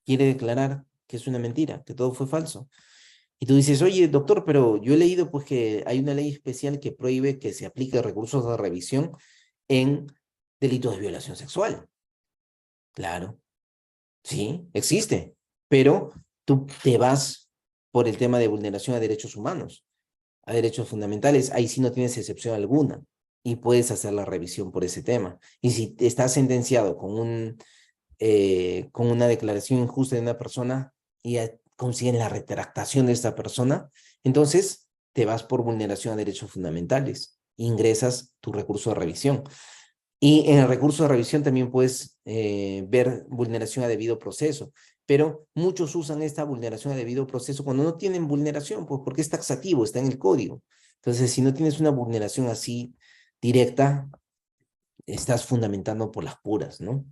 quiere declarar que es una mentira, que todo fue falso. Y tú dices, oye, doctor, pero yo he leído pues que hay una ley especial que prohíbe que se aplique recursos de revisión en delitos de violación sexual. Claro, sí, existe, pero tú te vas por el tema de vulneración a derechos humanos, a derechos fundamentales, ahí sí no tienes excepción alguna y puedes hacer la revisión por ese tema. Y si estás sentenciado con una declaración injusta de una persona y consiguen la retractación de esta persona, entonces te vas por vulneración a derechos fundamentales, ingresas tu recurso de revisión. Y en el recurso de revisión también puedes ver vulneración a debido proceso, pero muchos usan esta vulneración a debido proceso cuando no tienen vulneración, pues porque es taxativo, está en el código. Entonces, si no tienes una vulneración así directa, estás fundamentando por las puras, ¿no?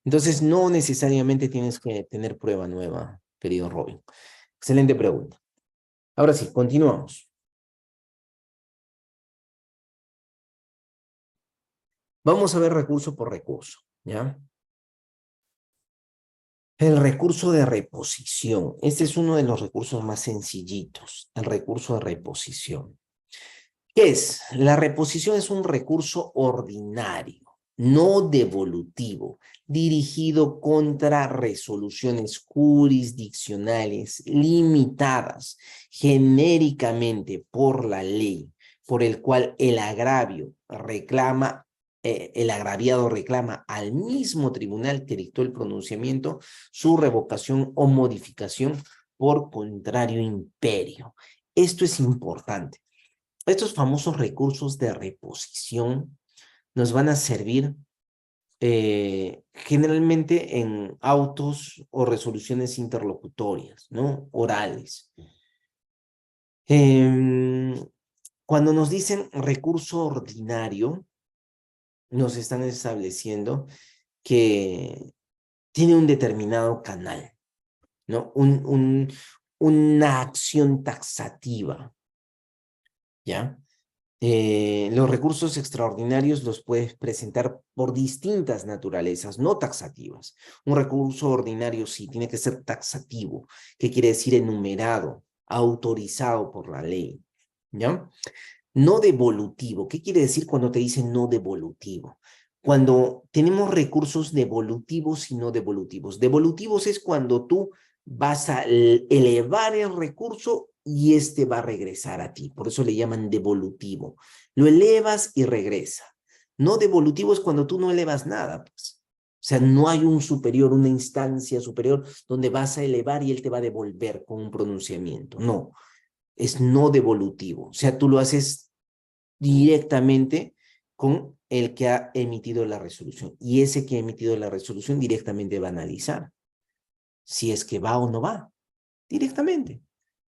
Entonces, no necesariamente tienes que tener prueba nueva, querido Robin. Excelente pregunta. Ahora sí, continuamos. Vamos a ver recurso por recurso, ¿ya? El recurso de reposición. Este es uno de los recursos más sencillitos, el recurso de reposición. ¿Qué es? La reposición es un recurso ordinario, no devolutivo, dirigido contra resoluciones jurisdiccionales limitadas genéricamente por la ley, por el cual el agraviado reclama al mismo tribunal que dictó el pronunciamiento su revocación o modificación por contrario imperio. Esto es importante. Estos famosos recursos de reposición nos van a servir generalmente en autos o resoluciones interlocutorias, ¿no? Orales. Cuando nos dicen recurso ordinario, nos están estableciendo que tiene un determinado canal, ¿no? Una acción taxativa, ¿ya? Los recursos extraordinarios los puedes presentar por distintas naturalezas, no taxativas. Un recurso ordinario sí tiene que ser taxativo, que quiere decir enumerado, autorizado por la ley, ¿ya? No devolutivo. ¿Qué quiere decir cuando te dicen no devolutivo? Cuando tenemos recursos devolutivos y no devolutivos. Devolutivos es cuando tú vas a elevar el recurso y este va a regresar a ti. Por eso le llaman devolutivo. Lo elevas y regresa. No devolutivo es cuando tú no elevas nada, pues. O sea, no hay un superior, una instancia superior donde vas a elevar y él te va a devolver con un pronunciamiento. No, es no devolutivo. O sea, tú lo haces directamente con el que ha emitido la resolución. Y ese que ha emitido la resolución directamente va a analizar si es que va o no va, directamente.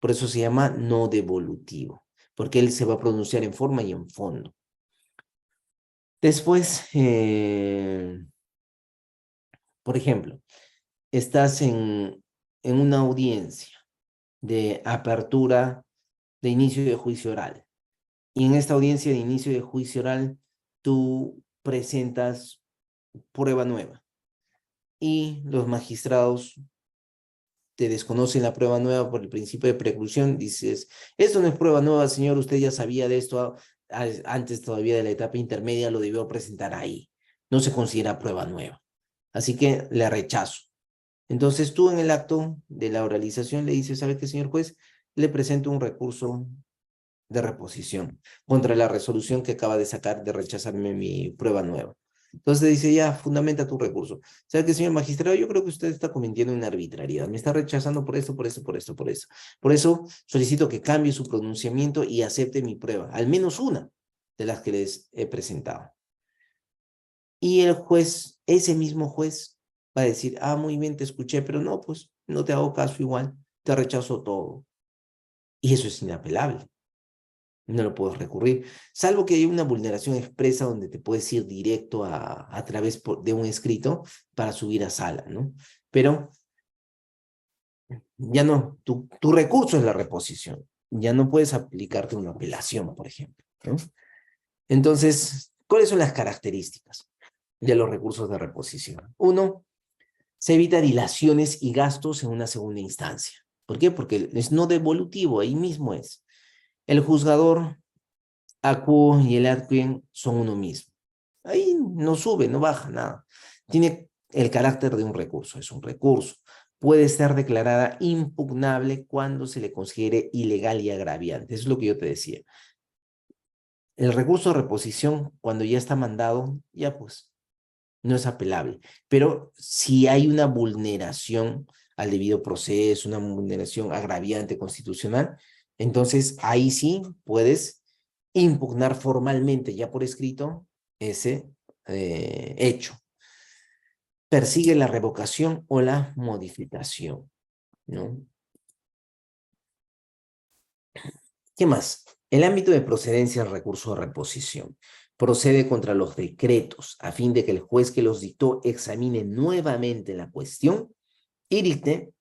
Por eso se llama no devolutivo, porque él se va a pronunciar en forma y en fondo. Después, por ejemplo, estás en una audiencia de apertura de inicio de juicio oral. Y en esta audiencia de inicio de juicio oral, tú presentas prueba nueva. Y los magistrados te desconocen la prueba nueva por el principio de preclusión. Dices, esto no es prueba nueva, señor, usted ya sabía de esto antes todavía de la etapa intermedia, lo debió presentar ahí. No se considera prueba nueva. Así que le rechazo. Entonces tú en el acto de la oralización le dices, ¿sabe qué, señor juez? Le presento un recurso de reposición contra la resolución que acaba de sacar de rechazarme mi prueba nueva. Entonces dice, ya, fundamenta tu recurso. ¿Sabe qué, señor magistrado? Yo creo que usted está cometiendo una arbitrariedad. Me está rechazando por esto, por esto, por esto, por eso. Por eso solicito que cambie su pronunciamiento y acepte mi prueba, al menos una de las que les he presentado. Y el juez, ese mismo juez, va a decir, ah, muy bien, te escuché, pero no, pues no te hago caso igual, te rechazo todo. Y eso es inapelable. No lo puedes recurrir, salvo que haya una vulneración expresa donde te puedes ir directo a través de un escrito para subir a sala, ¿no? Pero ya no, tu recurso es la reposición, ya no puedes aplicarte una apelación, por ejemplo, ¿no? Entonces, ¿cuáles son las características de los recursos de reposición? Uno, se evita dilaciones y gastos en una segunda instancia. ¿Por qué? Porque es no devolutivo, ahí mismo es. El juzgador acuo y el ad quem son uno mismo. Ahí no sube, no baja nada. Tiene el carácter de un recurso, es un recurso. Puede ser declarada impugnable cuando se le considere ilegal y agraviante. Eso es lo que yo te decía. El recurso de reposición, cuando ya está mandado, ya pues, no es apelable. Pero si hay una vulneración al debido proceso, una vulneración agraviante constitucional, entonces ahí sí puedes impugnar formalmente, ya por escrito, ese hecho. Persigue la revocación o la modificación, ¿no? ¿Qué más? El ámbito de procedencia del recurso de reposición procede contra los decretos a fin de que el juez que los dictó examine nuevamente la cuestión y dicte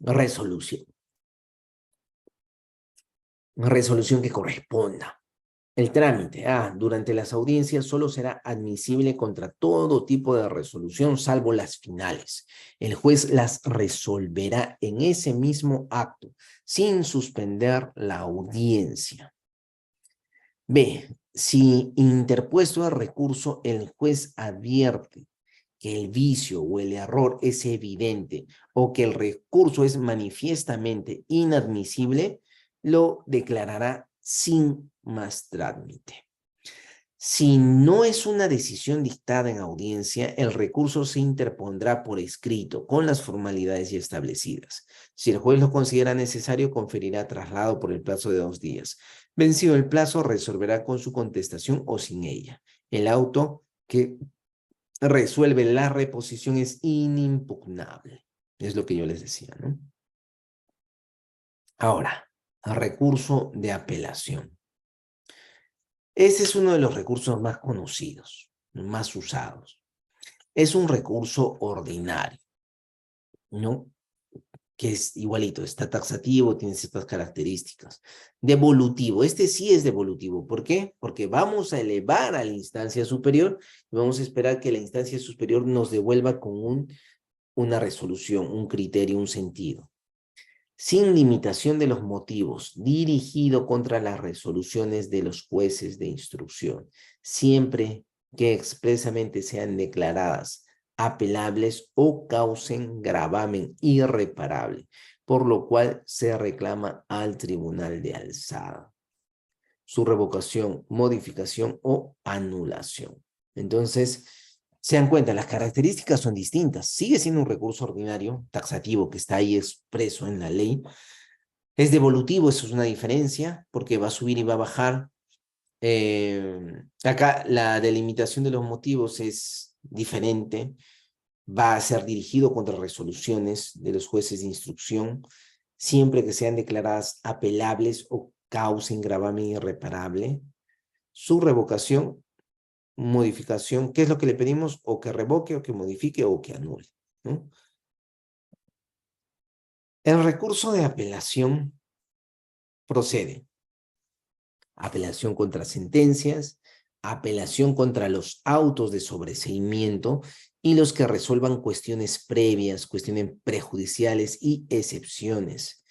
resolución. Resolución que corresponda. El trámite, durante las audiencias solo será admisible contra todo tipo de resolución, salvo las finales. El juez las resolverá en ese mismo acto, sin suspender la audiencia. B, si interpuesto el recurso, el juez advierte que el vicio o el error es evidente o que el recurso es manifiestamente inadmisible, lo declarará sin más trámite. Si no es una decisión dictada en audiencia, el recurso se interpondrá por escrito con las formalidades ya establecidas. Si el juez lo considera necesario, conferirá traslado por el plazo de 2 días. Vencido el plazo, resolverá con su contestación o sin ella. El auto que resuelve la reposición es inimpugnable. Es lo que yo les decía, ¿no? Ahora, recurso de apelación. Ese es uno de los recursos más conocidos, más usados. Es un recurso ordinario, ¿no? Que es igualito, está taxativo, tiene ciertas características. Devolutivo, este sí es devolutivo. ¿Por qué? Porque vamos a elevar a la instancia superior y vamos a esperar que la instancia superior nos devuelva con una resolución, un criterio, un sentido. Sin limitación de los motivos, dirigido contra las resoluciones de los jueces de instrucción, siempre que expresamente sean declaradas apelables o causen gravamen irreparable, por lo cual se reclama al tribunal de alzada su revocación, modificación o anulación. Entonces, se dan cuenta, las características son distintas. Sigue siendo un recurso ordinario, taxativo, que está ahí expreso en la ley. Es devolutivo, eso es una diferencia, porque va a subir y va a bajar. Acá la delimitación de los motivos es diferente. Va a ser dirigido contra resoluciones de los jueces de instrucción, siempre que sean declaradas apelables o causen gravamen irreparable. Su revocación, modificación, ¿qué es lo que le pedimos? O que revoque, o que modifique, o que anule, ¿no? El recurso de apelación procede. Apelación contra sentencias, apelación contra los autos de sobreseimiento y los que resuelvan cuestiones previas, cuestiones prejudiciales y excepciones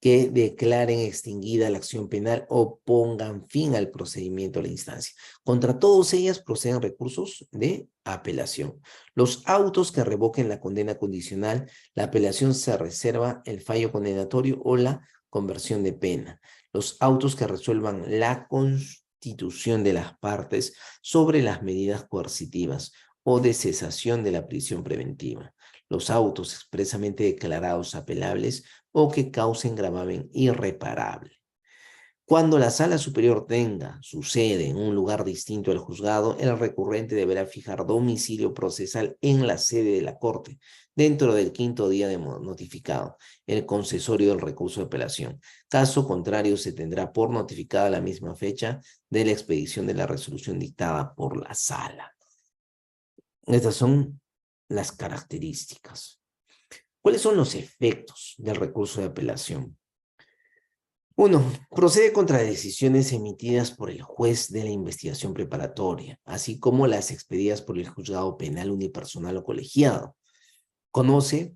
que declaren extinguida la acción penal o pongan fin al procedimiento a la instancia. Contra todas ellas proceden recursos de apelación. Los autos que revoquen la condena condicional, la apelación se reserva el fallo condenatorio o la conversión de pena. Los autos que resuelvan la constitución de las partes sobre las medidas coercitivas o de cesación de la prisión preventiva. Los autos expresamente declarados apelables o que causen gravamen irreparable. Cuando la sala superior tenga su sede en un lugar distinto al juzgado, el recurrente deberá fijar domicilio procesal en la sede de la corte, dentro del 5º día de notificado, el concesorio del recurso de apelación. Caso contrario, se tendrá por notificada la misma fecha de la expedición de la resolución dictada por la sala. Estas son las características. ¿Cuáles son los efectos del recurso de apelación? 1. Procede contra decisiones emitidas por el juez de la investigación preparatoria, así como las expedidas por el juzgado penal unipersonal o colegiado. Conoce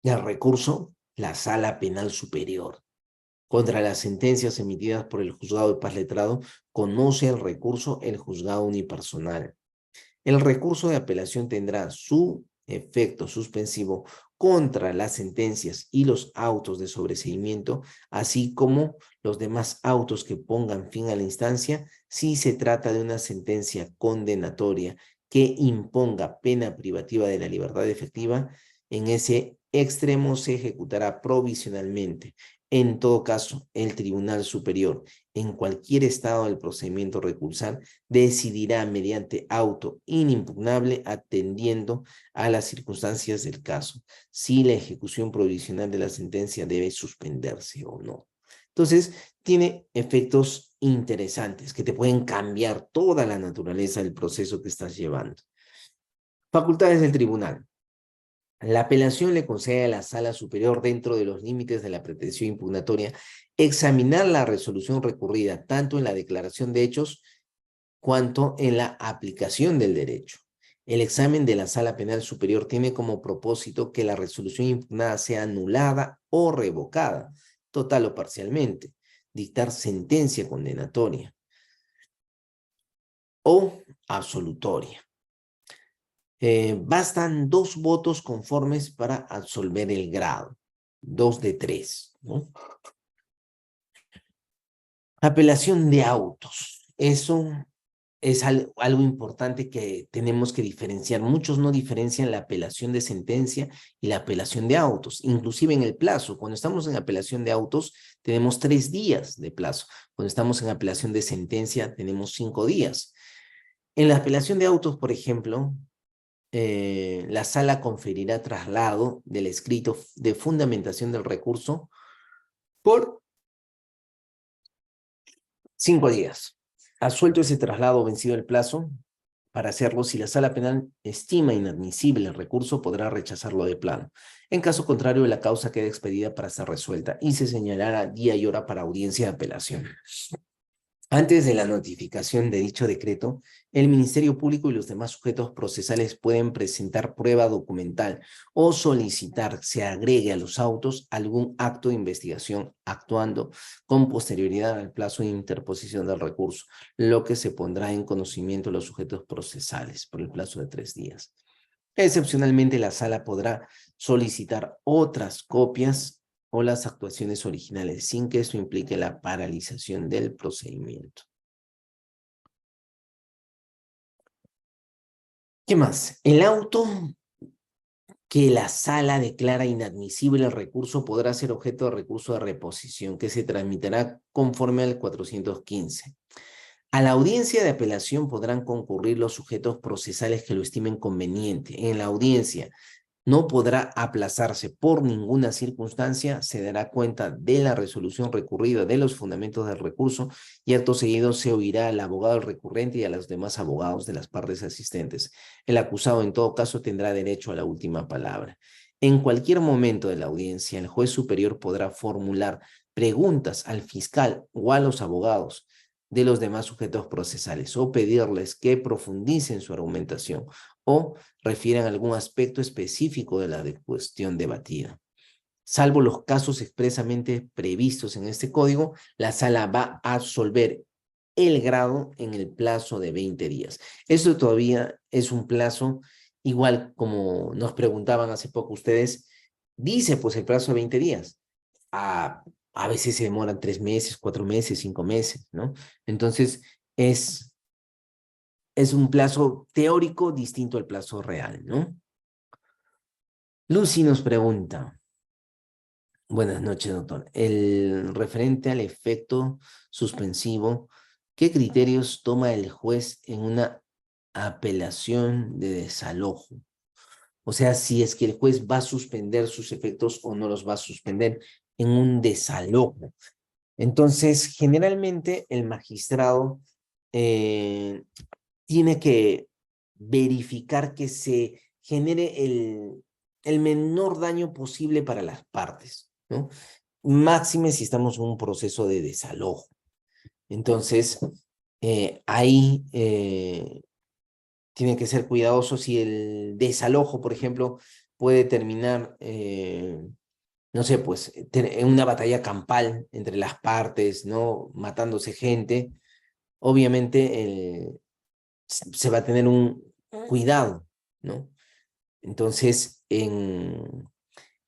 el recurso la Sala Penal Superior. Contra las sentencias emitidas por el juzgado de paz letrado, conoce el recurso el juzgado unipersonal. El recurso de apelación tendrá su efecto suspensivo contra las sentencias y los autos de sobreseimiento, así como los demás autos que pongan fin a la instancia, si se trata de una sentencia condenatoria que imponga pena privativa de la libertad efectiva. En ese extremo se ejecutará provisionalmente. En todo caso, el Tribunal Superior, en cualquier estado del procedimiento recursal, decidirá mediante auto inimpugnable atendiendo a las circunstancias del caso, si la ejecución provisional de la sentencia debe suspenderse o no. Entonces, tiene efectos interesantes que te pueden cambiar toda la naturaleza del proceso que estás llevando. Facultades del tribunal. La apelación le concede a la sala superior, dentro de los límites de la pretensión impugnatoria, examinar la resolución recurrida tanto en la declaración de hechos cuanto en la aplicación del derecho. El examen de la Sala Penal Superior tiene como propósito que la resolución impugnada sea anulada o revocada, total o parcialmente, dictar sentencia condenatoria. o absolutoria. Bastan 2 votos conformes para absolver el grado. 2 de 3, ¿no? Apelación de autos. Eso es algo importante que tenemos que diferenciar. Muchos no diferencian la apelación de sentencia y la apelación de autos, inclusive en el plazo. Cuando estamos en apelación de autos, tenemos 3 días de plazo. Cuando estamos en apelación de sentencia, tenemos 5 días. En la apelación de autos, por ejemplo, la sala conferirá traslado del escrito de fundamentación del recurso por 5 días. Asuelto ese traslado vencido el plazo, para hacerlo, si la sala penal estima inadmisible el recurso, podrá rechazarlo de plano. En caso contrario, la causa queda expedida para ser resuelta y se señalará día y hora para audiencia de apelación. Antes de la notificación de dicho decreto, el Ministerio Público y los demás sujetos procesales pueden presentar prueba documental o solicitar se agregue a los autos algún acto de investigación actuando con posterioridad al plazo de interposición del recurso, lo que se pondrá en conocimiento de los sujetos procesales por el plazo de 3 días. Excepcionalmente, la sala podrá solicitar otras copias o las actuaciones originales, sin que esto implique la paralización del procedimiento. ¿Qué más? El auto que la sala declara inadmisible el recurso podrá ser objeto de recurso de reposición que se tramitará conforme al 415. A la audiencia de apelación podrán concurrir los sujetos procesales que lo estimen conveniente. En la audiencia no podrá aplazarse por ninguna circunstancia, se dará cuenta de la resolución recurrida de los fundamentos del recurso y acto seguido se oirá al abogado recurrente y a los demás abogados de las partes asistentes. El acusado en todo caso tendrá derecho a la última palabra. En cualquier momento de la audiencia, el juez superior podrá formular preguntas al fiscal o a los abogados de los demás sujetos procesales o pedirles que profundicen su argumentación o refieran algún aspecto específico de la cuestión debatida. Salvo los casos expresamente previstos en este código, la sala va a absolver el grado en el plazo de 20 días. Eso todavía es un plazo, igual como nos preguntaban hace poco ustedes, dice pues el plazo de 20 días. A veces se demoran 3 meses, 4 meses, 5 meses, ¿no? Entonces, es un plazo teórico distinto al plazo real, ¿no? Lucy nos pregunta, buenas noches, doctor. El referente al efecto suspensivo, ¿qué criterios toma el juez en una apelación de desalojo? O sea, si es que el juez va a suspender sus efectos o no los va a suspender en un desalojo. Entonces, generalmente el magistrado tiene que verificar que se genere el menor daño posible para las partes, ¿no? Máxime si estamos en un proceso de desalojo. Entonces, ahí tiene que ser cuidadoso si el desalojo, por ejemplo, puede terminar, no sé, pues, en una batalla campal entre las partes, ¿no? Matándose gente. Obviamente, se va a tener un cuidado, ¿no? Entonces, en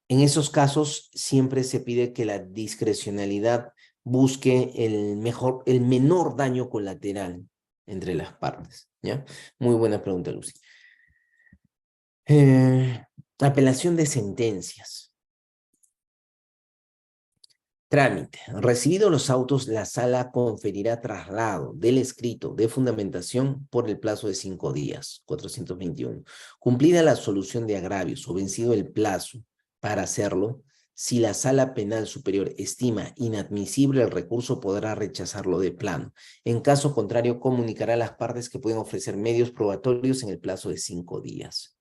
esos casos siempre se pide que la discrecionalidad busque el menor daño colateral entre las partes, ¿ya? Muy buena pregunta, Lucy. Apelación de sentencias. Trámite. Recibidos los autos, la sala conferirá traslado del escrito de fundamentación por el plazo de 5 días, 421. Cumplida la solución de agravios o vencido el plazo para hacerlo, si la sala penal superior estima inadmisible el recurso, podrá rechazarlo de plano. En caso contrario, comunicará a las partes que pueden ofrecer medios probatorios en el plazo de 5 días.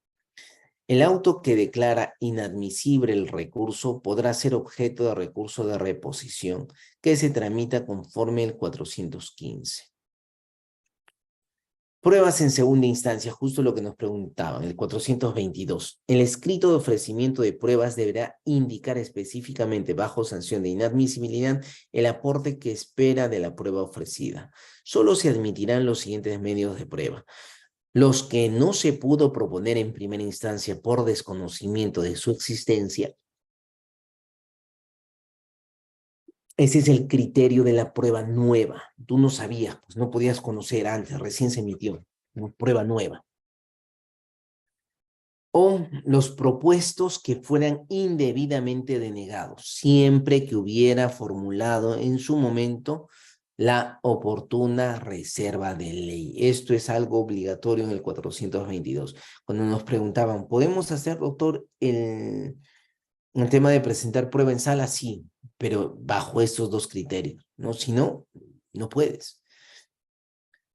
El auto que declara inadmisible el recurso podrá ser objeto de recurso de reposición que se tramita conforme el 415. Pruebas en segunda instancia, justo lo que nos preguntaban, el 422. El escrito de ofrecimiento de pruebas deberá indicar específicamente, bajo sanción de inadmisibilidad, el aporte que espera de la prueba ofrecida. Solo se admitirán los siguientes medios de prueba: los que no se pudo proponer en primera instancia por desconocimiento de su existencia. Ese es el criterio de la prueba nueva. Tú no sabías, pues no podías conocer antes, recién se emitió una prueba nueva. O los propuestos que fueran indebidamente denegados, siempre que hubiera formulado en su momento la oportuna reserva de ley. Esto es algo obligatorio en el 422. Cuando nos preguntaban, ¿podemos hacer, doctor, el tema de presentar prueba en sala? Sí, pero bajo estos dos criterios, ¿no? Si no, no puedes.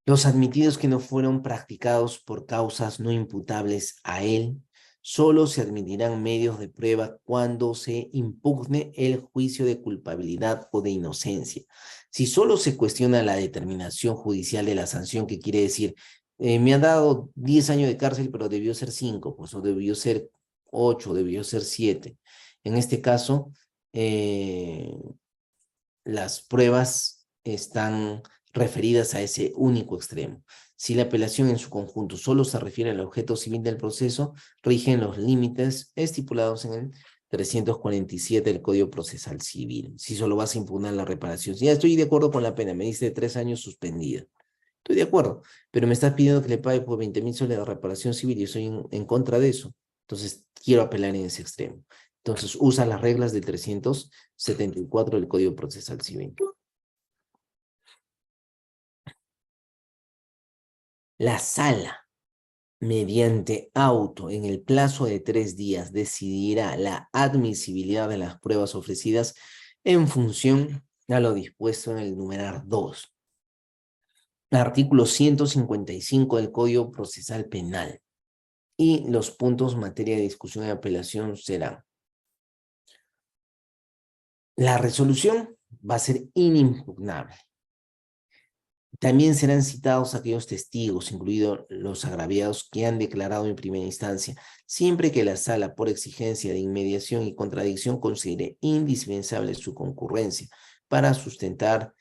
Los admitidos que no fueron practicados por causas no imputables a él, solo se admitirán medios de prueba cuando se impugne el juicio de culpabilidad o de inocencia. Si solo se cuestiona la determinación judicial de la sanción, que quiere decir, me han dado 10 años de cárcel, pero debió ser 5, pues, o debió ser 8, debió ser 7. En este caso, las pruebas están referidas a ese único extremo. Si la apelación en su conjunto solo se refiere al objeto civil del proceso, rigen los límites estipulados en el 347 del Código Procesal Civil. Si solo vas a impugnar la reparación, si ya estoy de acuerdo con la pena, me dice 3 años suspendida. Estoy de acuerdo, pero me estás pidiendo que le pague por 20.000 soles de reparación civil y yo estoy en contra de eso. Entonces, quiero apelar en ese extremo. Entonces, usa las reglas del 374 del Código Procesal Civil. La sala, mediante auto, en el plazo de 3 días, decidirá la admisibilidad de las pruebas ofrecidas en función a lo dispuesto en el numerar 2. Artículo 155 del Código Procesal Penal. Y los puntos materia de discusión y apelación serán: la resolución va a ser inimpugnable. También serán citados aquellos testigos, incluidos los agraviados, que han declarado en primera instancia, siempre que la sala, por exigencia de inmediación y contradicción, considere indispensable su concurrencia para sustentar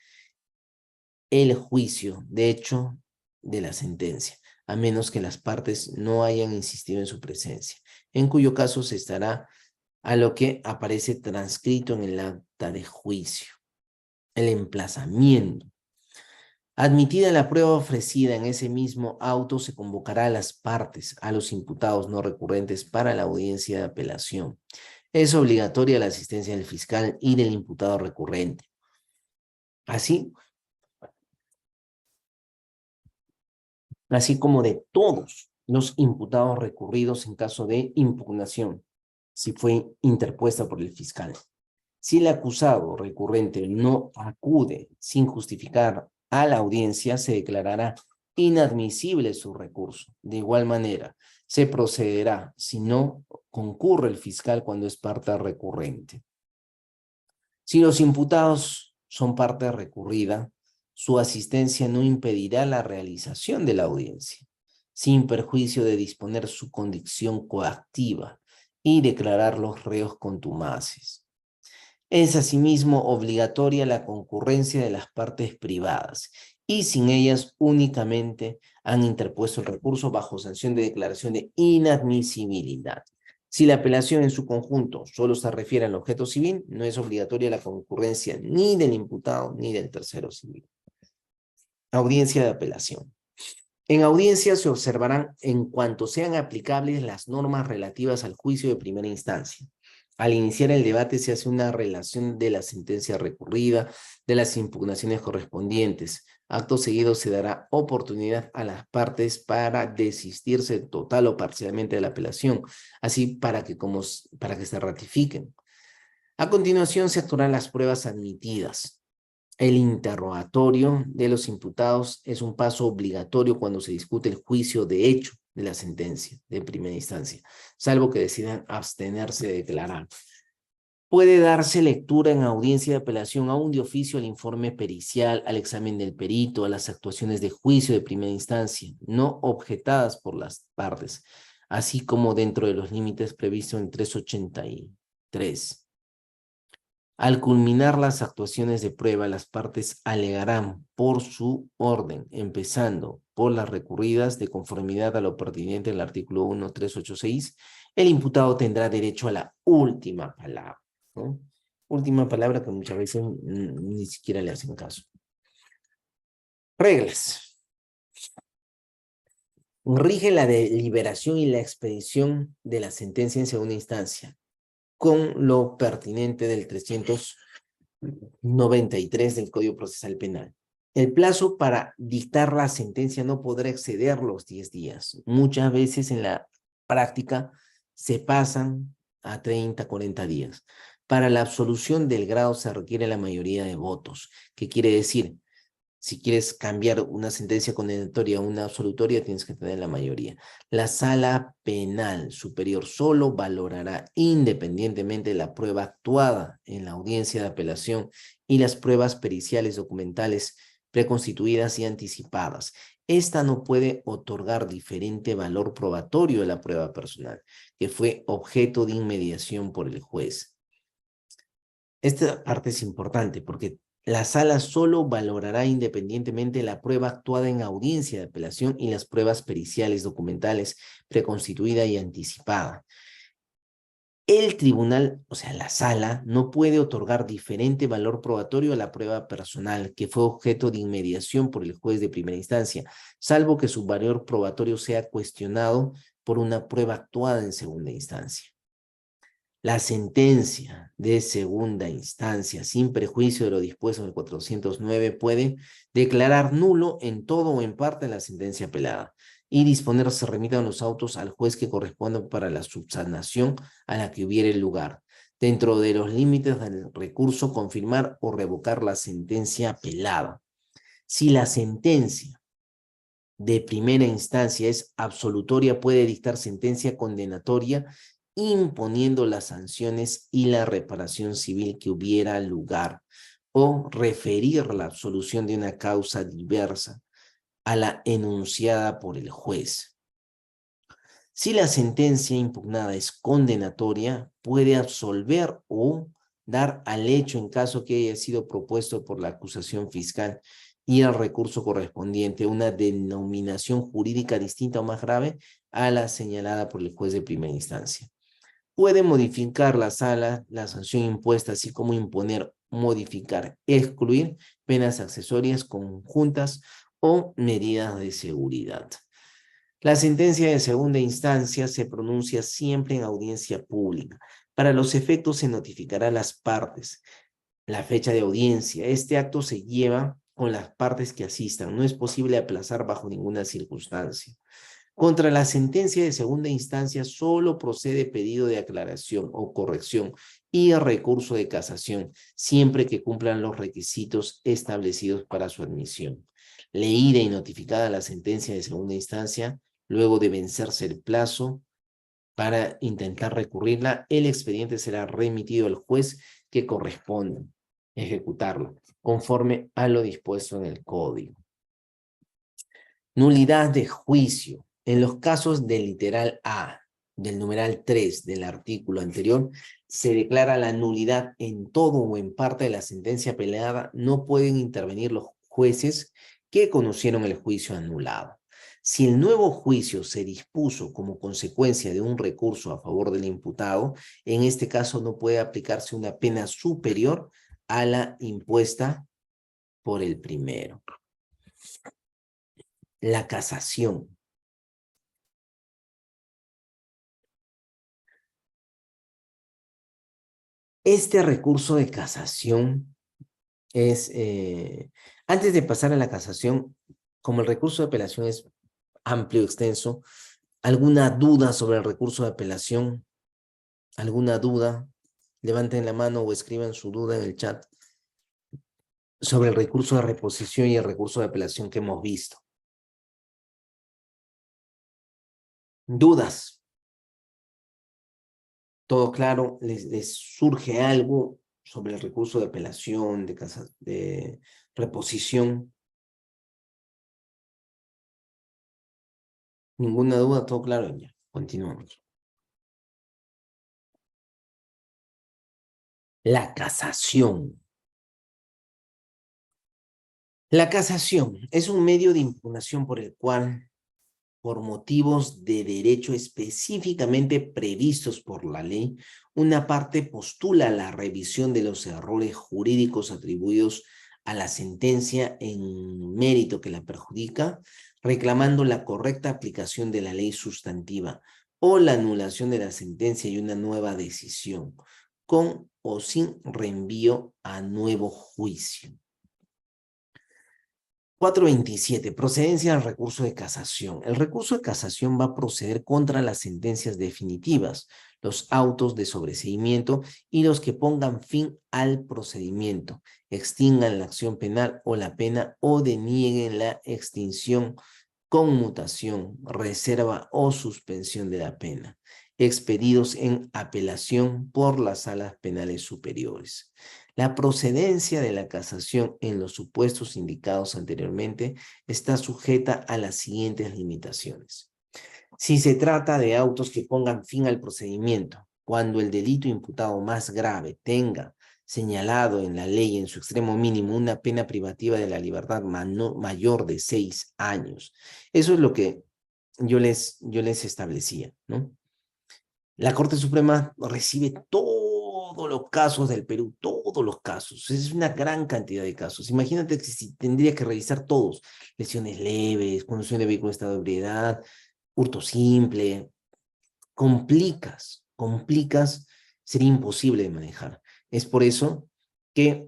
el juicio de hecho de la sentencia, a menos que las partes no hayan insistido en su presencia, en cuyo caso se estará a lo que aparece transcrito en el acta de juicio. El emplazamiento. Admitida la prueba ofrecida en ese mismo auto, se convocará a las partes, a los imputados no recurrentes, para la audiencia de apelación. Es obligatoria la asistencia del fiscal y del imputado recurrente. Así como de todos los imputados recurridos en caso de impugnación, si fue interpuesta por el fiscal. Si el acusado recurrente no acude sin justificar a la audiencia, se declarará inadmisible su recurso. De igual manera, se procederá si no concurre el fiscal cuando es parte recurrente. Si los imputados son parte recurrida, su asistencia no impedirá la realización de la audiencia, sin perjuicio de disponer su condición coactiva y declarar los reos contumaces. Es asimismo obligatoria la concurrencia de las partes privadas y sin ellas únicamente han interpuesto el recurso bajo sanción de declaración de inadmisibilidad. Si la apelación en su conjunto solo se refiere al objeto civil, no es obligatoria la concurrencia ni del imputado ni del tercero civil. Audiencia de apelación. En audiencia se observarán en cuanto sean aplicables las normas relativas al juicio de primera instancia. Al iniciar el debate se hace una relación de la sentencia recurrida, de las impugnaciones correspondientes. Acto seguido se dará oportunidad a las partes para desistirse total o parcialmente de la apelación, así para que se ratifiquen. A continuación se actuarán las pruebas admitidas. El interrogatorio de los imputados es un paso obligatorio cuando se discute el juicio de hecho de la sentencia de primera instancia, salvo que decidan abstenerse de declarar. Puede darse lectura en audiencia de apelación aún de oficio al informe pericial, al examen del perito, a las actuaciones de juicio de primera instancia, no objetadas por las partes, así como dentro de los límites previstos en 383. Al culminar las actuaciones de prueba, las partes alegarán por su orden, empezando por las recurridas de conformidad a lo pertinente en el artículo 1386. El imputado tendrá derecho a la última palabra, ¿no? Última palabra que muchas veces ni siquiera le hacen caso. Reglas. Rige la deliberación y la expedición de la sentencia en segunda instancia, con lo pertinente del 393 del Código Procesal Penal. El plazo para dictar la sentencia no podrá exceder los 10 días. Muchas veces en la práctica se pasan a 30, 40 días. Para la absolución del grado se requiere la mayoría de votos. ¿Qué quiere decir? Si quieres cambiar una sentencia condenatoria a una absolutoria, tienes que tener la mayoría. La sala penal superior solo valorará independientemente la prueba actuada en la audiencia de apelación y las pruebas periciales documentales preconstituidas y anticipadas. Esta no puede otorgar diferente valor probatorio a la prueba personal, que fue objeto de inmediación por el juez. Esta parte es importante porque la sala solo valorará independientemente la prueba actuada en audiencia de apelación y las pruebas periciales documentales preconstituida y anticipada. El tribunal, o sea, la sala, no puede otorgar diferente valor probatorio a la prueba personal que fue objeto de inmediación por el juez de primera instancia, salvo que su valor probatorio sea cuestionado por una prueba actuada en segunda instancia. La sentencia de segunda instancia, sin prejuicio de lo dispuesto en el 409, puede declarar nulo en todo o en parte la sentencia apelada y disponer se remitan los autos al juez que corresponda para la subsanación a la que hubiere lugar, dentro de los límites del recurso, confirmar o revocar la sentencia apelada. Si la sentencia de primera instancia es absolutoria, puede dictar sentencia condenatoria imponiendo las sanciones y la reparación civil que hubiera lugar, o referir la absolución de una causa diversa a la enunciada por el juez. Si la sentencia impugnada es condenatoria, puede absolver o dar al hecho en caso que haya sido propuesto por la acusación fiscal y el recurso correspondiente una denominación jurídica distinta o más grave a la señalada por el juez de primera instancia. Puede modificar la sala la sanción impuesta, así como imponer, modificar, excluir penas accesorias conjuntas o medidas de seguridad. La sentencia de segunda instancia se pronuncia siempre en audiencia pública. Para los efectos se notificará a las partes la fecha de audiencia. Este acto se lleva con las partes que asistan. No es posible aplazar bajo ninguna circunstancia. Contra la sentencia de segunda instancia solo procede pedido de aclaración o corrección y recurso de casación, siempre que cumplan los requisitos establecidos para su admisión. Leída y notificada la sentencia de segunda instancia, luego de vencerse el plazo para intentar recurrirla, el expediente será remitido al juez que corresponda ejecutarlo, conforme a lo dispuesto en el código. Nulidad de juicio. En los casos del literal A, del numeral 3 del artículo anterior, se declara la nulidad en todo o en parte de la sentencia apelada. No pueden intervenir los jueces que conocieron el juicio anulado. Si el nuevo juicio se dispuso como consecuencia de un recurso a favor del imputado, en este caso no puede aplicarse una pena superior a la impuesta por el primero. La casación. Este recurso de casación es, antes de pasar a la casación, como el recurso de apelación es amplio, extenso, ¿alguna duda sobre el recurso de apelación? ¿Alguna duda? Levanten la mano o escriban su duda en el chat sobre el recurso de reposición y el recurso de apelación que hemos visto. ¿Dudas? ¿Todo claro? ¿Les surge algo sobre el recurso de apelación, de reposición? Ninguna duda, todo claro. Ya, continuamos. La casación. La casación es un medio de impugnación por el cual, por motivos de derecho específicamente previstos por la ley, una parte postula la revisión de los errores jurídicos atribuidos a la sentencia en mérito que la perjudica, reclamando la correcta aplicación de la ley sustantiva o la anulación de la sentencia y una nueva decisión, con o sin reenvío a nuevo juicio. 427. Procedencia al recurso de casación. El recurso de casación va a proceder contra las sentencias definitivas, los autos de sobreseimiento y los que pongan fin al procedimiento, extingan la acción penal o la pena o denieguen la extinción, conmutación, reserva o suspensión de la pena, expedidos en apelación por las salas penales superiores. La procedencia de la casación en los supuestos indicados anteriormente está sujeta a las siguientes limitaciones. Si se trata de autos que pongan fin al procedimiento, cuando el delito imputado más grave tenga señalado en la ley en su extremo mínimo una pena privativa de la libertad mayor de 6 años. Eso es lo que yo les establecía, ¿no? La Corte Suprema recibe todos los casos del Perú, todos los casos. Es una gran cantidad de casos. Imagínate que si tendría que revisar todos, lesiones leves, conducción de vehículo en estado de ebriedad, hurto simple, complicas, sería imposible de manejar. Es por eso que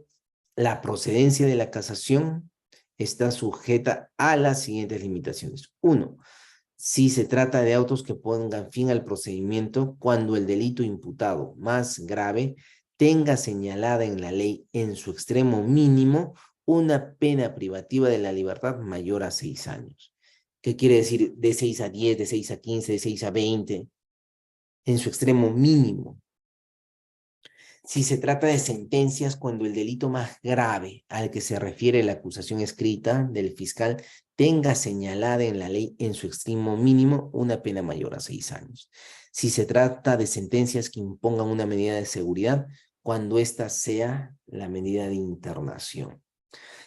la procedencia de la casación está sujeta a las siguientes limitaciones. 1. Si se trata de autos que pongan fin al procedimiento cuando el delito imputado más grave tenga señalada en la ley en su extremo mínimo una pena privativa de la libertad mayor a 6 años. ¿Qué quiere decir? De 6 a 10, de 6 a 15, de 6 a 20, en su extremo mínimo. Si se trata de sentencias cuando el delito más grave al que se refiere la acusación escrita del fiscal tenga señalada en la ley en su extremo mínimo una pena mayor a 6 años. Si se trata de sentencias que impongan una medida de seguridad cuando ésta sea la medida de internación.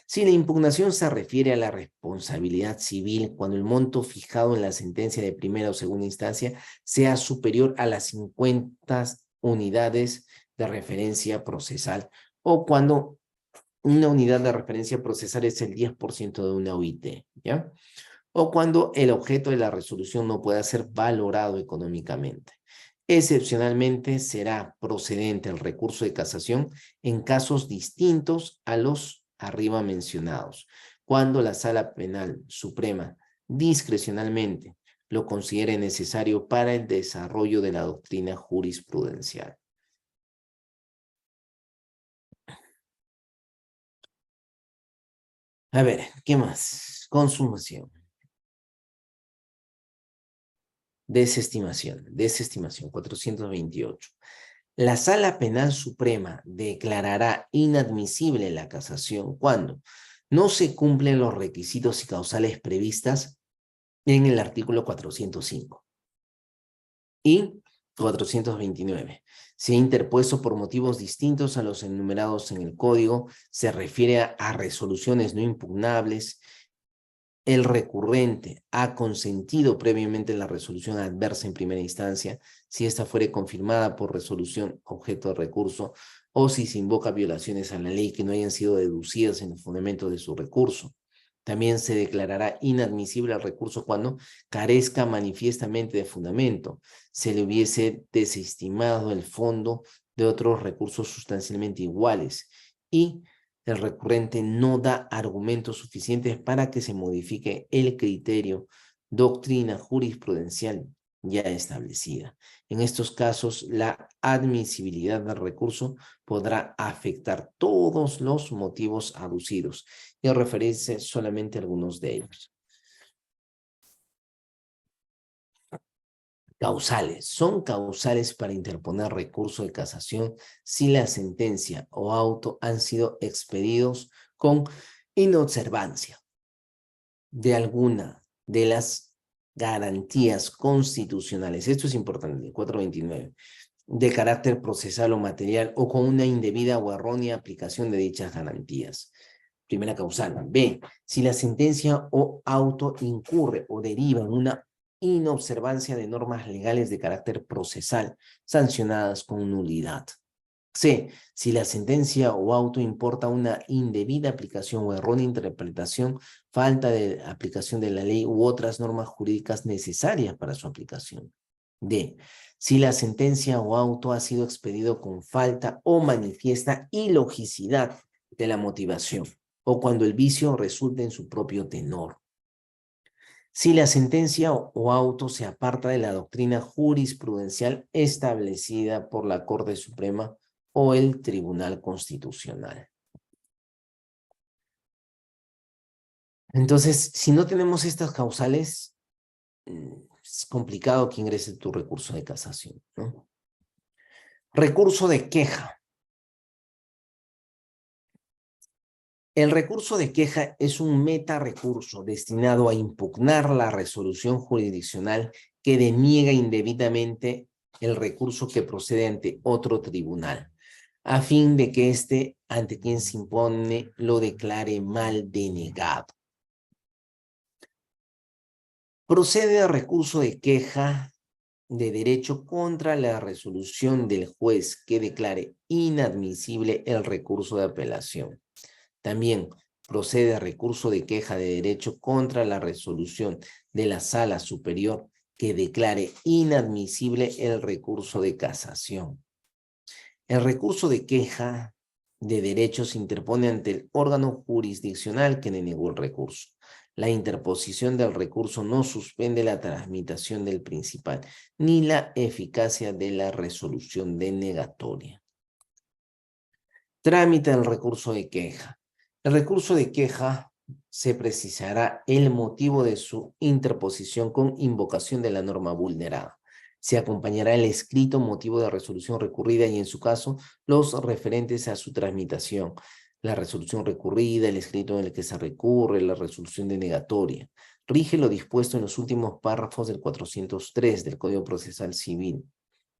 Si la impugnación se refiere a la responsabilidad civil cuando el monto fijado en la sentencia de primera o segunda instancia sea superior a las 50 unidades de referencia procesal o cuando una unidad de referencia procesal es el 10% de una OIT, ¿ya? O cuando el objeto de la resolución no pueda ser valorado económicamente. Excepcionalmente será procedente el recurso de casación en casos distintos a los arriba mencionados, cuando la Sala Penal Suprema discrecionalmente lo considere necesario para el desarrollo de la doctrina jurisprudencial. A ver, ¿qué más? Consumación. Desestimación, 428. La Sala Penal Suprema declarará inadmisible la casación cuando no se cumplen los requisitos y causales previstas en el artículo 405 y 429. Se ha interpuesto por motivos distintos a los enumerados en el Código, se refiere a resoluciones no impugnables. El recurrente ha consentido previamente la resolución adversa en primera instancia, si ésta fuere confirmada por resolución objeto de recurso, o si se invoca violaciones a la ley que no hayan sido deducidas en el fundamento de su recurso. También se declarará inadmisible el recurso cuando carezca manifiestamente de fundamento, se le hubiese desestimado el fondo de otros recursos sustancialmente iguales y el recurrente no da argumentos suficientes para que se modifique el criterio, doctrina jurisprudencial ya establecida. En estos casos, la admisibilidad del recurso podrá afectar todos los motivos aducidos y referirse solamente a algunos de ellos. Causales. Son causales para interponer recurso de casación si la sentencia o auto han sido expedidos con inobservancia de alguna de las garantías constitucionales. Esto es importante, el 429. De carácter procesal o material o con una indebida o errónea aplicación de dichas garantías. Primera causal. B. Si la sentencia o auto incurre o deriva en una inobservancia de normas legales de carácter procesal sancionadas con nulidad. C. Si la sentencia o auto importa una indebida aplicación o errónea interpretación, falta de aplicación de la ley u otras normas jurídicas necesarias para su aplicación. D. Si la sentencia o auto ha sido expedido con falta o manifiesta ilogicidad de la motivación, o cuando el vicio resulte en su propio tenor. Si la sentencia o auto se aparta de la doctrina jurisprudencial establecida por la Corte Suprema o el Tribunal Constitucional. Entonces, si no tenemos estas causales, es complicado que ingrese tu recurso de casación, ¿no? Recurso de queja. El recurso de queja es un metarecurso destinado a impugnar la resolución jurisdiccional que deniega indebidamente el recurso que procede ante otro tribunal, a fin de que éste, ante quien se impone, lo declare mal denegado. Procede a recurso de queja de derecho contra la resolución del juez que declare inadmisible el recurso de apelación. También procede a recurso de queja de derecho contra la resolución de la Sala Superior que declare inadmisible el recurso de casación. El recurso de queja de derecho se interpone ante el órgano jurisdiccional que denegó el recurso. La interposición del recurso no suspende la tramitación del principal, ni la eficacia de la resolución denegatoria. Trámite del recurso de queja. El recurso de queja se precisará el motivo de su interposición con invocación de la norma vulnerada. Se acompañará el escrito motivo de resolución recurrida y, en su caso, los referentes a su tramitación. La resolución recurrida, el escrito en el que se recurre, la resolución denegatoria. Rige lo dispuesto en los últimos párrafos del 403 del Código Procesal Civil.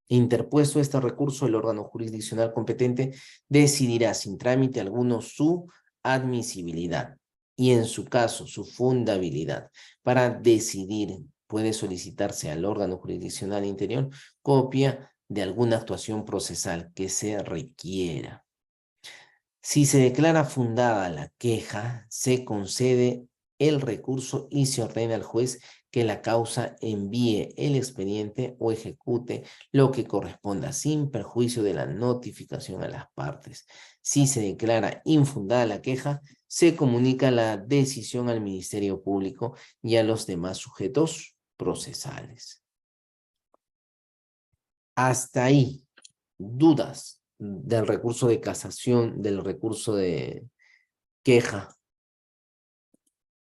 Interpuesto este recurso, el órgano jurisdiccional competente decidirá sin trámite alguno su admisibilidad y, en su caso, su fundabilidad. Para decidir, puede solicitarse al órgano jurisdiccional interior copia de alguna actuación procesal que se requiera. Si se declara fundada la queja, se concede el recurso y se ordena al juez que la causa envíe el expediente o ejecute lo que corresponda sin perjuicio de la notificación a las partes. Si se declara infundada la queja, se comunica la decisión al Ministerio Público y a los demás sujetos procesales. Hasta ahí, dudas del recurso de casación, del recurso de queja,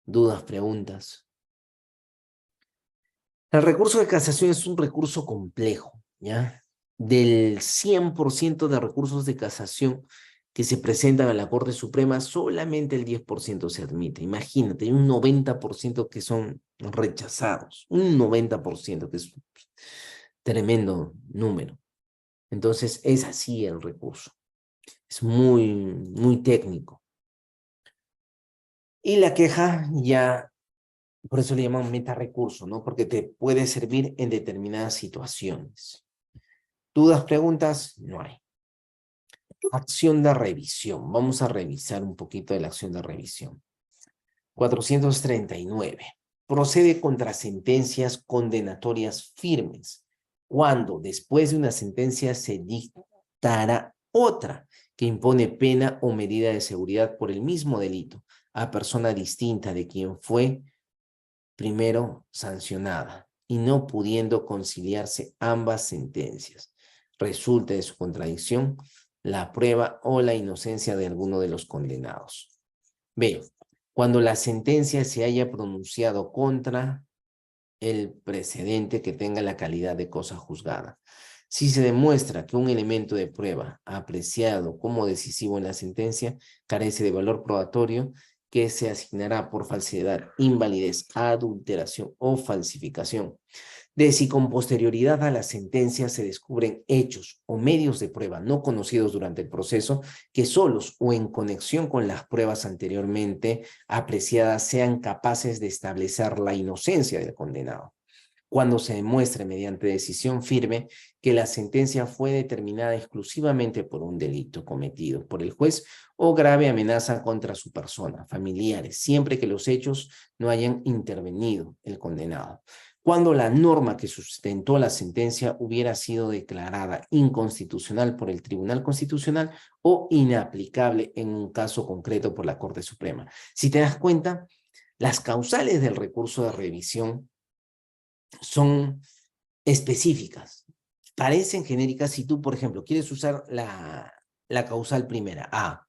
dudas, preguntas. El recurso de casación es un recurso complejo, ¿ya? Del 100% de recursos de casación que se presentan a la Corte Suprema, solamente el 10% se admite. Imagínate, hay un 90% que son rechazados, un 90%, que es un tremendo número. Entonces, es así el recurso. Es muy técnico. Y la queja ya, por eso le llaman metarecurso, ¿no? Porque te puede servir en determinadas situaciones. ¿Dudas, preguntas? No hay. Acción de revisión. Vamos a revisar un poquito de la acción de revisión. 439. Procede contra sentencias condenatorias firmes, cuando después de una sentencia se dictará otra que impone pena o medida de seguridad por el mismo delito a persona distinta de quien fue primero sancionada, y no pudiendo conciliarse ambas sentencias. Resulta de su contradicción la prueba o la inocencia de alguno de los condenados. B. Cuando la sentencia se haya pronunciado contra el precedente que tenga la calidad de cosa juzgada. Si se demuestra que un elemento de prueba apreciado como decisivo en la sentencia carece de valor probatorio, que se asignará por falsedad, invalidez, adulteración o falsificación. De si con posterioridad a la sentencia se descubren hechos o medios de prueba no conocidos durante el proceso que solos o en conexión con las pruebas anteriormente apreciadas sean capaces de establecer la inocencia del condenado. Cuando se demuestre mediante decisión firme que la sentencia fue determinada exclusivamente por un delito cometido por el juez o grave amenaza contra su persona, familiares, siempre que los hechos no hayan intervenido el condenado. Cuando la norma que sustentó la sentencia hubiera sido declarada inconstitucional por el Tribunal Constitucional o inaplicable en un caso concreto por la Corte Suprema. Si te das cuenta, las causales del recurso de revisión son específicas, parecen genéricas si tú, por ejemplo, quieres usar la causal primera, A,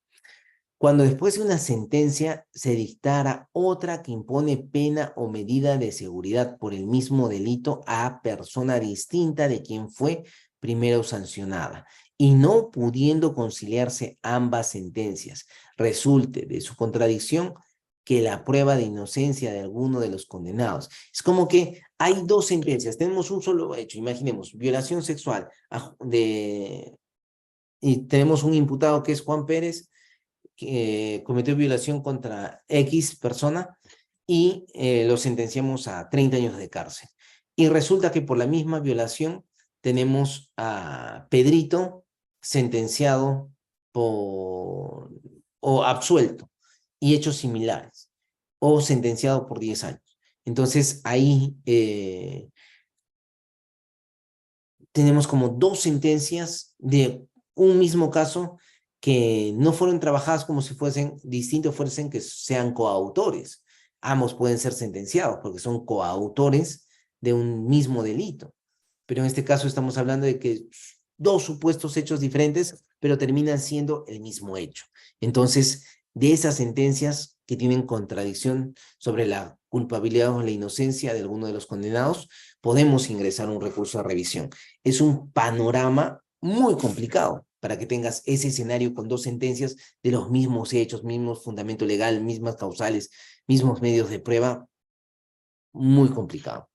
cuando después de una sentencia se dictara otra que impone pena o medida de seguridad por el mismo delito a persona distinta de quien fue primero sancionada, y no pudiendo conciliarse ambas sentencias, resulte de su contradicción que la prueba de inocencia de alguno de los condenados. Es como que hay dos sentencias, tenemos un solo hecho, imaginemos, violación sexual y tenemos un imputado que es Juan Pérez, que cometió violación contra X persona y lo sentenciamos a 30 años de cárcel. Y resulta que por la misma violación tenemos a Pedrito sentenciado o absuelto y hechos similares, o sentenciado por 10 años. Entonces ahí tenemos como dos sentencias de un mismo caso que no fueron trabajadas como si fuesen distintos, fuesen que sean coautores. Ambos pueden ser sentenciados porque son coautores de un mismo delito. Pero en este caso estamos hablando de que dos supuestos hechos diferentes, pero terminan siendo el mismo hecho. Entonces, de esas sentencias que tienen contradicción sobre la culpabilidad o la inocencia de alguno de los condenados, podemos ingresar un recurso de revisión. Es un panorama muy complicado para que tengas ese escenario con dos sentencias de los mismos hechos, mismos fundamento legal, mismas causales, mismos medios de prueba, muy complicado.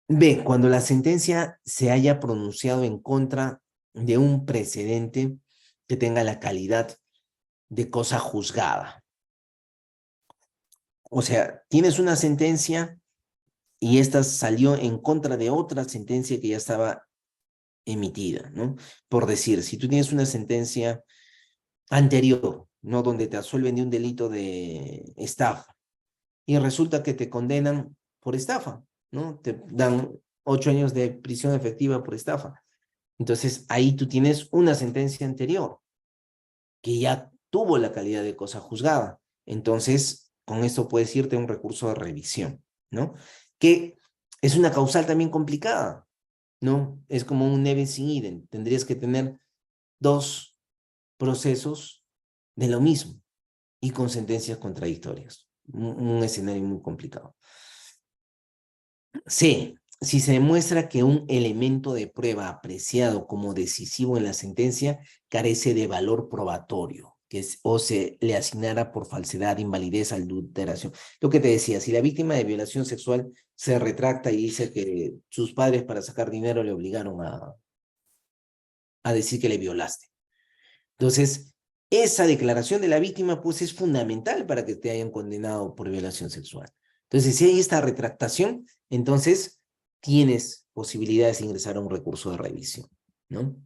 B, cuando la sentencia se haya pronunciado en contra de un precedente que tenga la calidad de cosa juzgada. O sea, tienes una sentencia y esta salió en contra de otra sentencia que ya estaba emitida, ¿no? Por decir, si tú tienes una sentencia anterior, ¿no? Donde te absuelven de un delito de estafa y resulta que te condenan por estafa, ¿no? Te dan 8 años de prisión efectiva por estafa. Entonces, ahí tú tienes una sentencia anterior que ya tuvo la calidad de cosa juzgada. Entonces, con esto puedes irte a un recurso de revisión, ¿no? Que es una causal también complicada, ¿no? Es como un neven sin idem. Tendrías que tener dos procesos de lo mismo y con sentencias contradictorias. Un escenario muy complicado. C. Si se demuestra que un elemento de prueba apreciado como decisivo en la sentencia carece de valor probatorio, o se le asignara por falsedad, invalidez, adulteración. Lo que te decía, si la víctima de violación sexual se retracta y dice que sus padres para sacar dinero le obligaron a decir que le violaste. Entonces, esa declaración de la víctima pues es fundamental para que te hayan condenado por violación sexual. Entonces, si hay esta retractación, entonces tienes posibilidades de ingresar a un recurso de revisión, ¿no?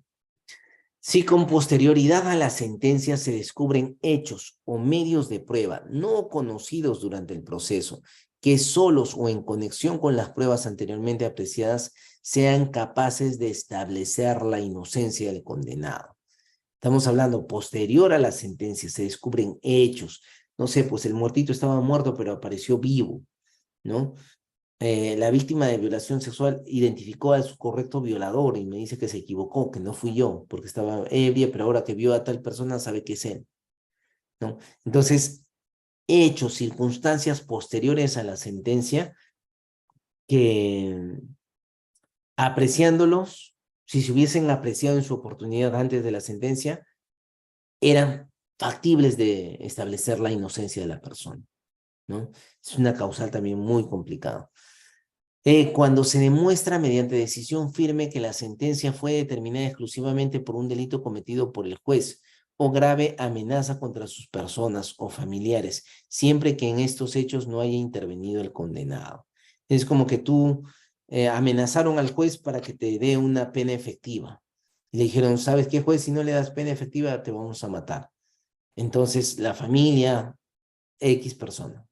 Si con posterioridad a la sentencia se descubren hechos o medios de prueba no conocidos durante el proceso, que solos o en conexión con las pruebas anteriormente apreciadas sean capaces de establecer la inocencia del condenado. Estamos hablando posterior a la sentencia, se descubren hechos. No sé, pues el muertito estaba muerto, pero apareció vivo, ¿no? La víctima de violación sexual identificó a su correcto violador y me dice que se equivocó, que no fui yo, porque estaba ebria, pero ahora que vio a tal persona sabe que es él, ¿no? Entonces, hechos, circunstancias posteriores a la sentencia que apreciándolos, si se hubiesen apreciado en su oportunidad antes de la sentencia, eran factibles de establecer la inocencia de la persona, ¿no? Es una causal también muy complicada. Cuando se demuestra mediante decisión firme que la sentencia fue determinada exclusivamente por un delito cometido por el juez o grave amenaza contra sus personas o familiares, siempre que en estos hechos no haya intervenido el condenado. Es como que tú amenazaron al juez para que te dé una pena efectiva. Y le dijeron, ¿sabes qué, juez? Si no le das pena efectiva, te vamos a matar. Entonces, la familia, X persona.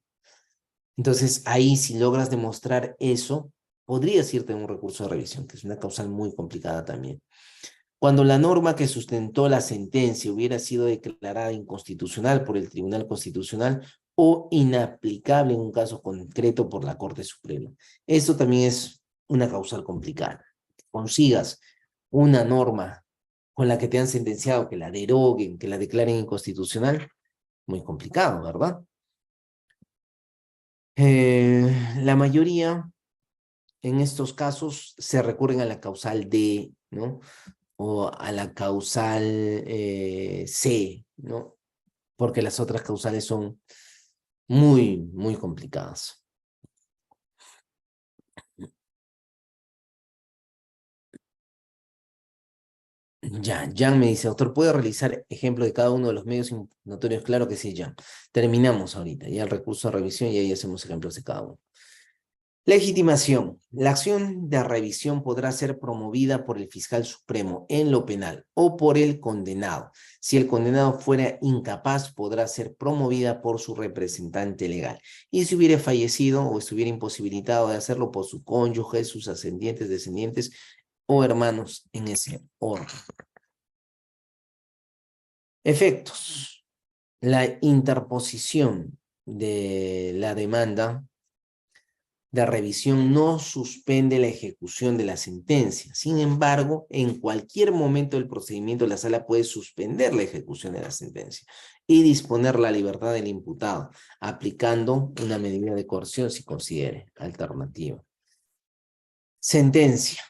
Entonces, ahí si logras demostrar eso, podrías irte a un recurso de revisión, que es una causal muy complicada también. Cuando la norma que sustentó la sentencia hubiera sido declarada inconstitucional por el Tribunal Constitucional o inaplicable en un caso concreto por la Corte Suprema. Esto también es una causal complicada. Consigas una norma con la que te han sentenciado, que la deroguen, que la declaren inconstitucional, muy complicado, ¿verdad? La mayoría en estos casos se recurren a la causal D, ¿no? O a la causal C, ¿no? Porque las otras causales son muy complicadas. Ya, Jan me dice, doctor, ¿puede realizar ejemplo de cada uno de los medios impugnatorios? Claro que sí, Jan. Terminamos ahorita, ya el recurso de revisión y ahí hacemos ejemplos de cada uno. Legitimación. La acción de revisión podrá ser promovida por el fiscal supremo en lo penal o por el condenado. Si el condenado fuera incapaz, podrá ser promovida por su representante legal. Y si hubiera fallecido o estuviera imposibilitado de hacerlo por su cónyuge, sus ascendientes, descendientes o hermanos en ese orden. Efectos. La interposición de la demanda de revisión no suspende la ejecución de la sentencia. Sin embargo, en cualquier momento del procedimiento, la sala puede suspender la ejecución de la sentencia y disponer la libertad del imputado, aplicando una medida de coerción si considere alternativa. Sentencia.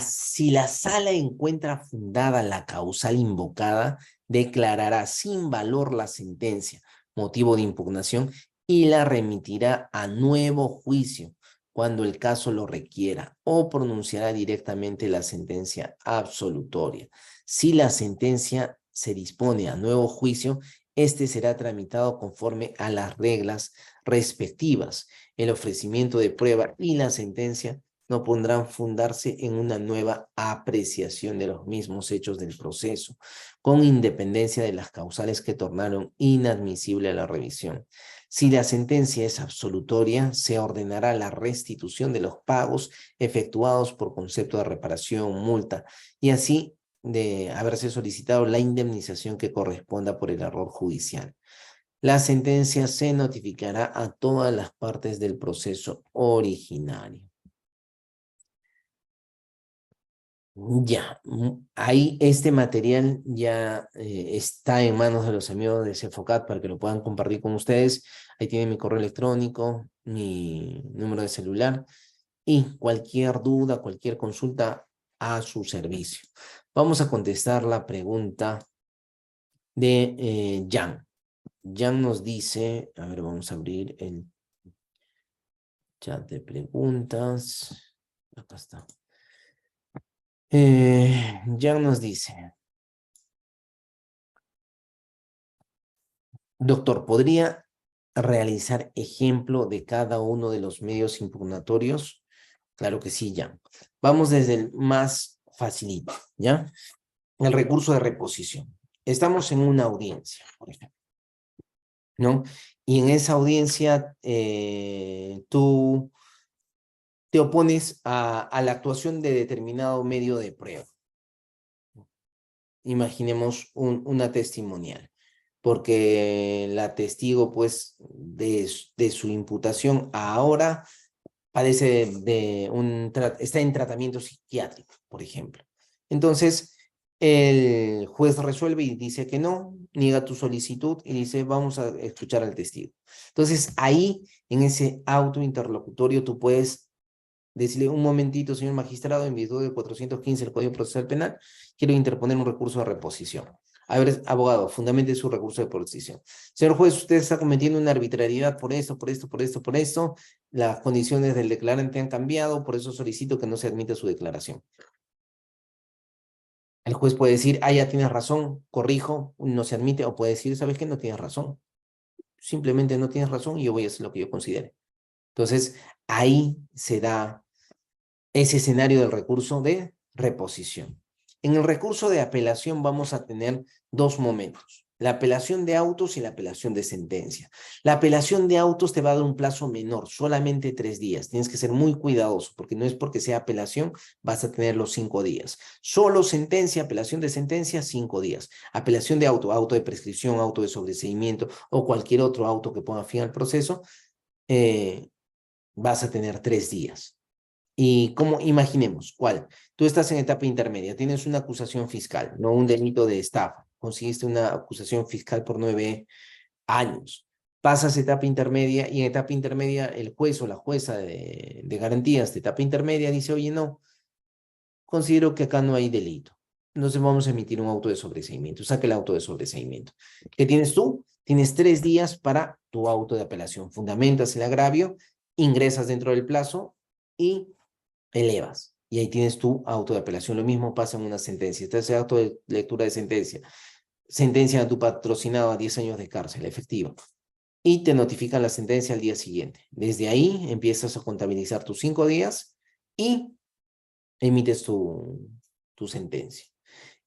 Si la sala encuentra fundada la causal invocada, declarará sin valor la sentencia, motivo de impugnación, y la remitirá a nuevo juicio cuando el caso lo requiera o pronunciará directamente la sentencia absolutoria. Si la sentencia se dispone a nuevo juicio, este será tramitado conforme a las reglas respectivas. El ofrecimiento de prueba y la sentencia no podrán fundarse en una nueva apreciación de los mismos hechos del proceso, con independencia de las causales que tornaron inadmisible la revisión. Si la sentencia es absolutoria, se ordenará la restitución de los pagos efectuados por concepto de reparación, multa, y así de haberse solicitado la indemnización que corresponda por el error judicial. La sentencia se notificará a todas las partes del proceso originario. Ya, ahí este material ya está en manos de los amigos de Cefocat para que lo puedan compartir con ustedes. Ahí tienen mi correo electrónico, mi número de celular y cualquier duda, cualquier consulta a su servicio. Vamos a contestar la pregunta de Jan. Jan nos dice, a ver, vamos a abrir el chat de preguntas. Acá está. Jan nos dice, doctor, ¿podría realizar ejemplo de cada uno de los medios impugnatorios? Claro que sí, Jan. Vamos desde el más facilito, ¿ya? El recurso de reposición. Estamos en una audiencia, por ejemplo, ¿no? Y en esa audiencia tú te opones a la actuación de determinado medio de prueba. Imaginemos una testimonial, porque la testigo, pues, de su imputación ahora padece está en tratamiento psiquiátrico, por ejemplo. Entonces, El juez resuelve y dice que no, niega tu solicitud y dice, vamos a escuchar al testigo. Entonces, ahí, en ese auto interlocutorio, tú puedes decirle, un momentito, señor magistrado, en virtud del 415 del Código Procesal Penal, quiero interponer un recurso de reposición. A ver, abogado, fundamente su recurso de reposición. Señor juez, usted está cometiendo una arbitrariedad por esto, por esto, por esto, por esto. Las condiciones del declarante han cambiado, por eso solicito que no se admita su declaración. El juez puede decir, ah, ya tienes razón, corrijo, no se admite, o puede decir, ¿sabes qué? No tienes razón. Simplemente no tienes razón y yo voy a hacer lo que yo considere. Entonces, ahí se da ese escenario del recurso de reposición. En el recurso de apelación vamos a tener dos momentos, la apelación de autos y la apelación de sentencia. La apelación de autos te va a dar un plazo menor, solamente 3 días. Tienes que ser muy cuidadoso, porque no es porque sea apelación, vas a tener los 5 días. Solo sentencia, apelación de sentencia, 5 días. Apelación de auto, auto de prescripción, auto de sobreseimiento o cualquier otro auto que ponga fin al proceso, vas a tener 3 días. Y como imaginemos, ¿cuál? Tú estás en etapa intermedia, tienes una acusación fiscal, no un delito de estafa, conseguiste una acusación fiscal por 9 años. Pasas etapa intermedia y en etapa intermedia el juez o la jueza de garantías de etapa intermedia dice, oye, no, considero que acá no hay delito. Entonces vamos a emitir un auto de sobreseimiento. Saca el auto de sobreseimiento. ¿Qué tienes tú? Tienes 3 días para tu auto de apelación. Fundamentas el agravio, ingresas dentro del plazo y elevas. Y ahí tienes tu auto de apelación. Lo mismo pasa en una sentencia. Este es el auto de lectura de sentencia. Sentencia a tu patrocinado a 10 años de cárcel efectiva. Y te notifican la sentencia al día siguiente. Desde ahí empiezas a contabilizar tus 5 días y emites tu sentencia.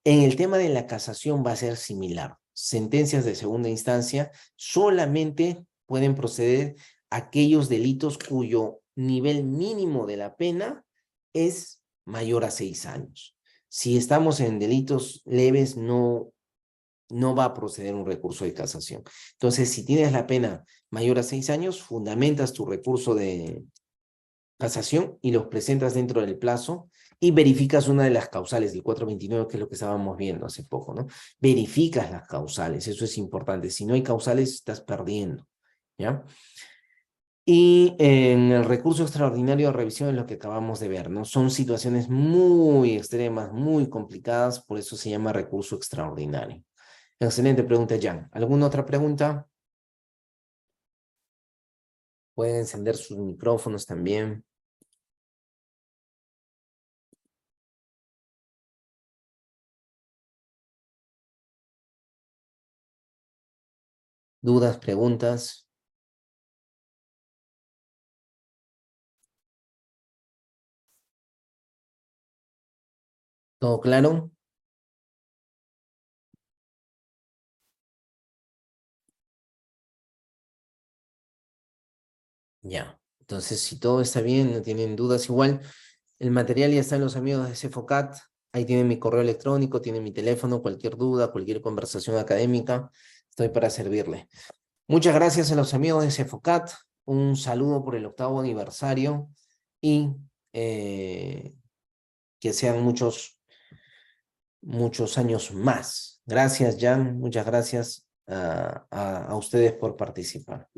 En el tema de la casación va a ser similar. Sentencias de segunda instancia solamente pueden proceder aquellos delitos cuyo nivel mínimo de la pena es mayor a 6 años. Si estamos en delitos leves, no va a proceder un recurso de casación. Entonces, si tienes la pena mayor a 6 años, fundamentas tu recurso de casación y los presentas dentro del plazo y verificas una de las causales del 429, que es lo que estábamos viendo hace poco, ¿no? Verificas las causales, eso es importante. Si no hay causales, estás perdiendo, ¿ya? Y en el recurso extraordinario de revisión es lo que acabamos de ver, ¿no? Son situaciones muy extremas, muy complicadas, por eso se llama recurso extraordinario. Excelente pregunta, Jan. ¿Alguna otra pregunta? Pueden encender sus micrófonos también. ¿Dudas, preguntas? ¿Todo claro? Ya. Entonces, si todo está bien, no tienen dudas, igual, el material ya está en los amigos de Cefocat. Ahí tienen mi correo electrónico, tienen mi teléfono, cualquier duda, cualquier conversación académica, estoy para servirle. Muchas gracias a los amigos de Cefocat. Un saludo por el 8º aniversario y que sean muchos años más. Gracias, Jan. Muchas gracias a ustedes por participar.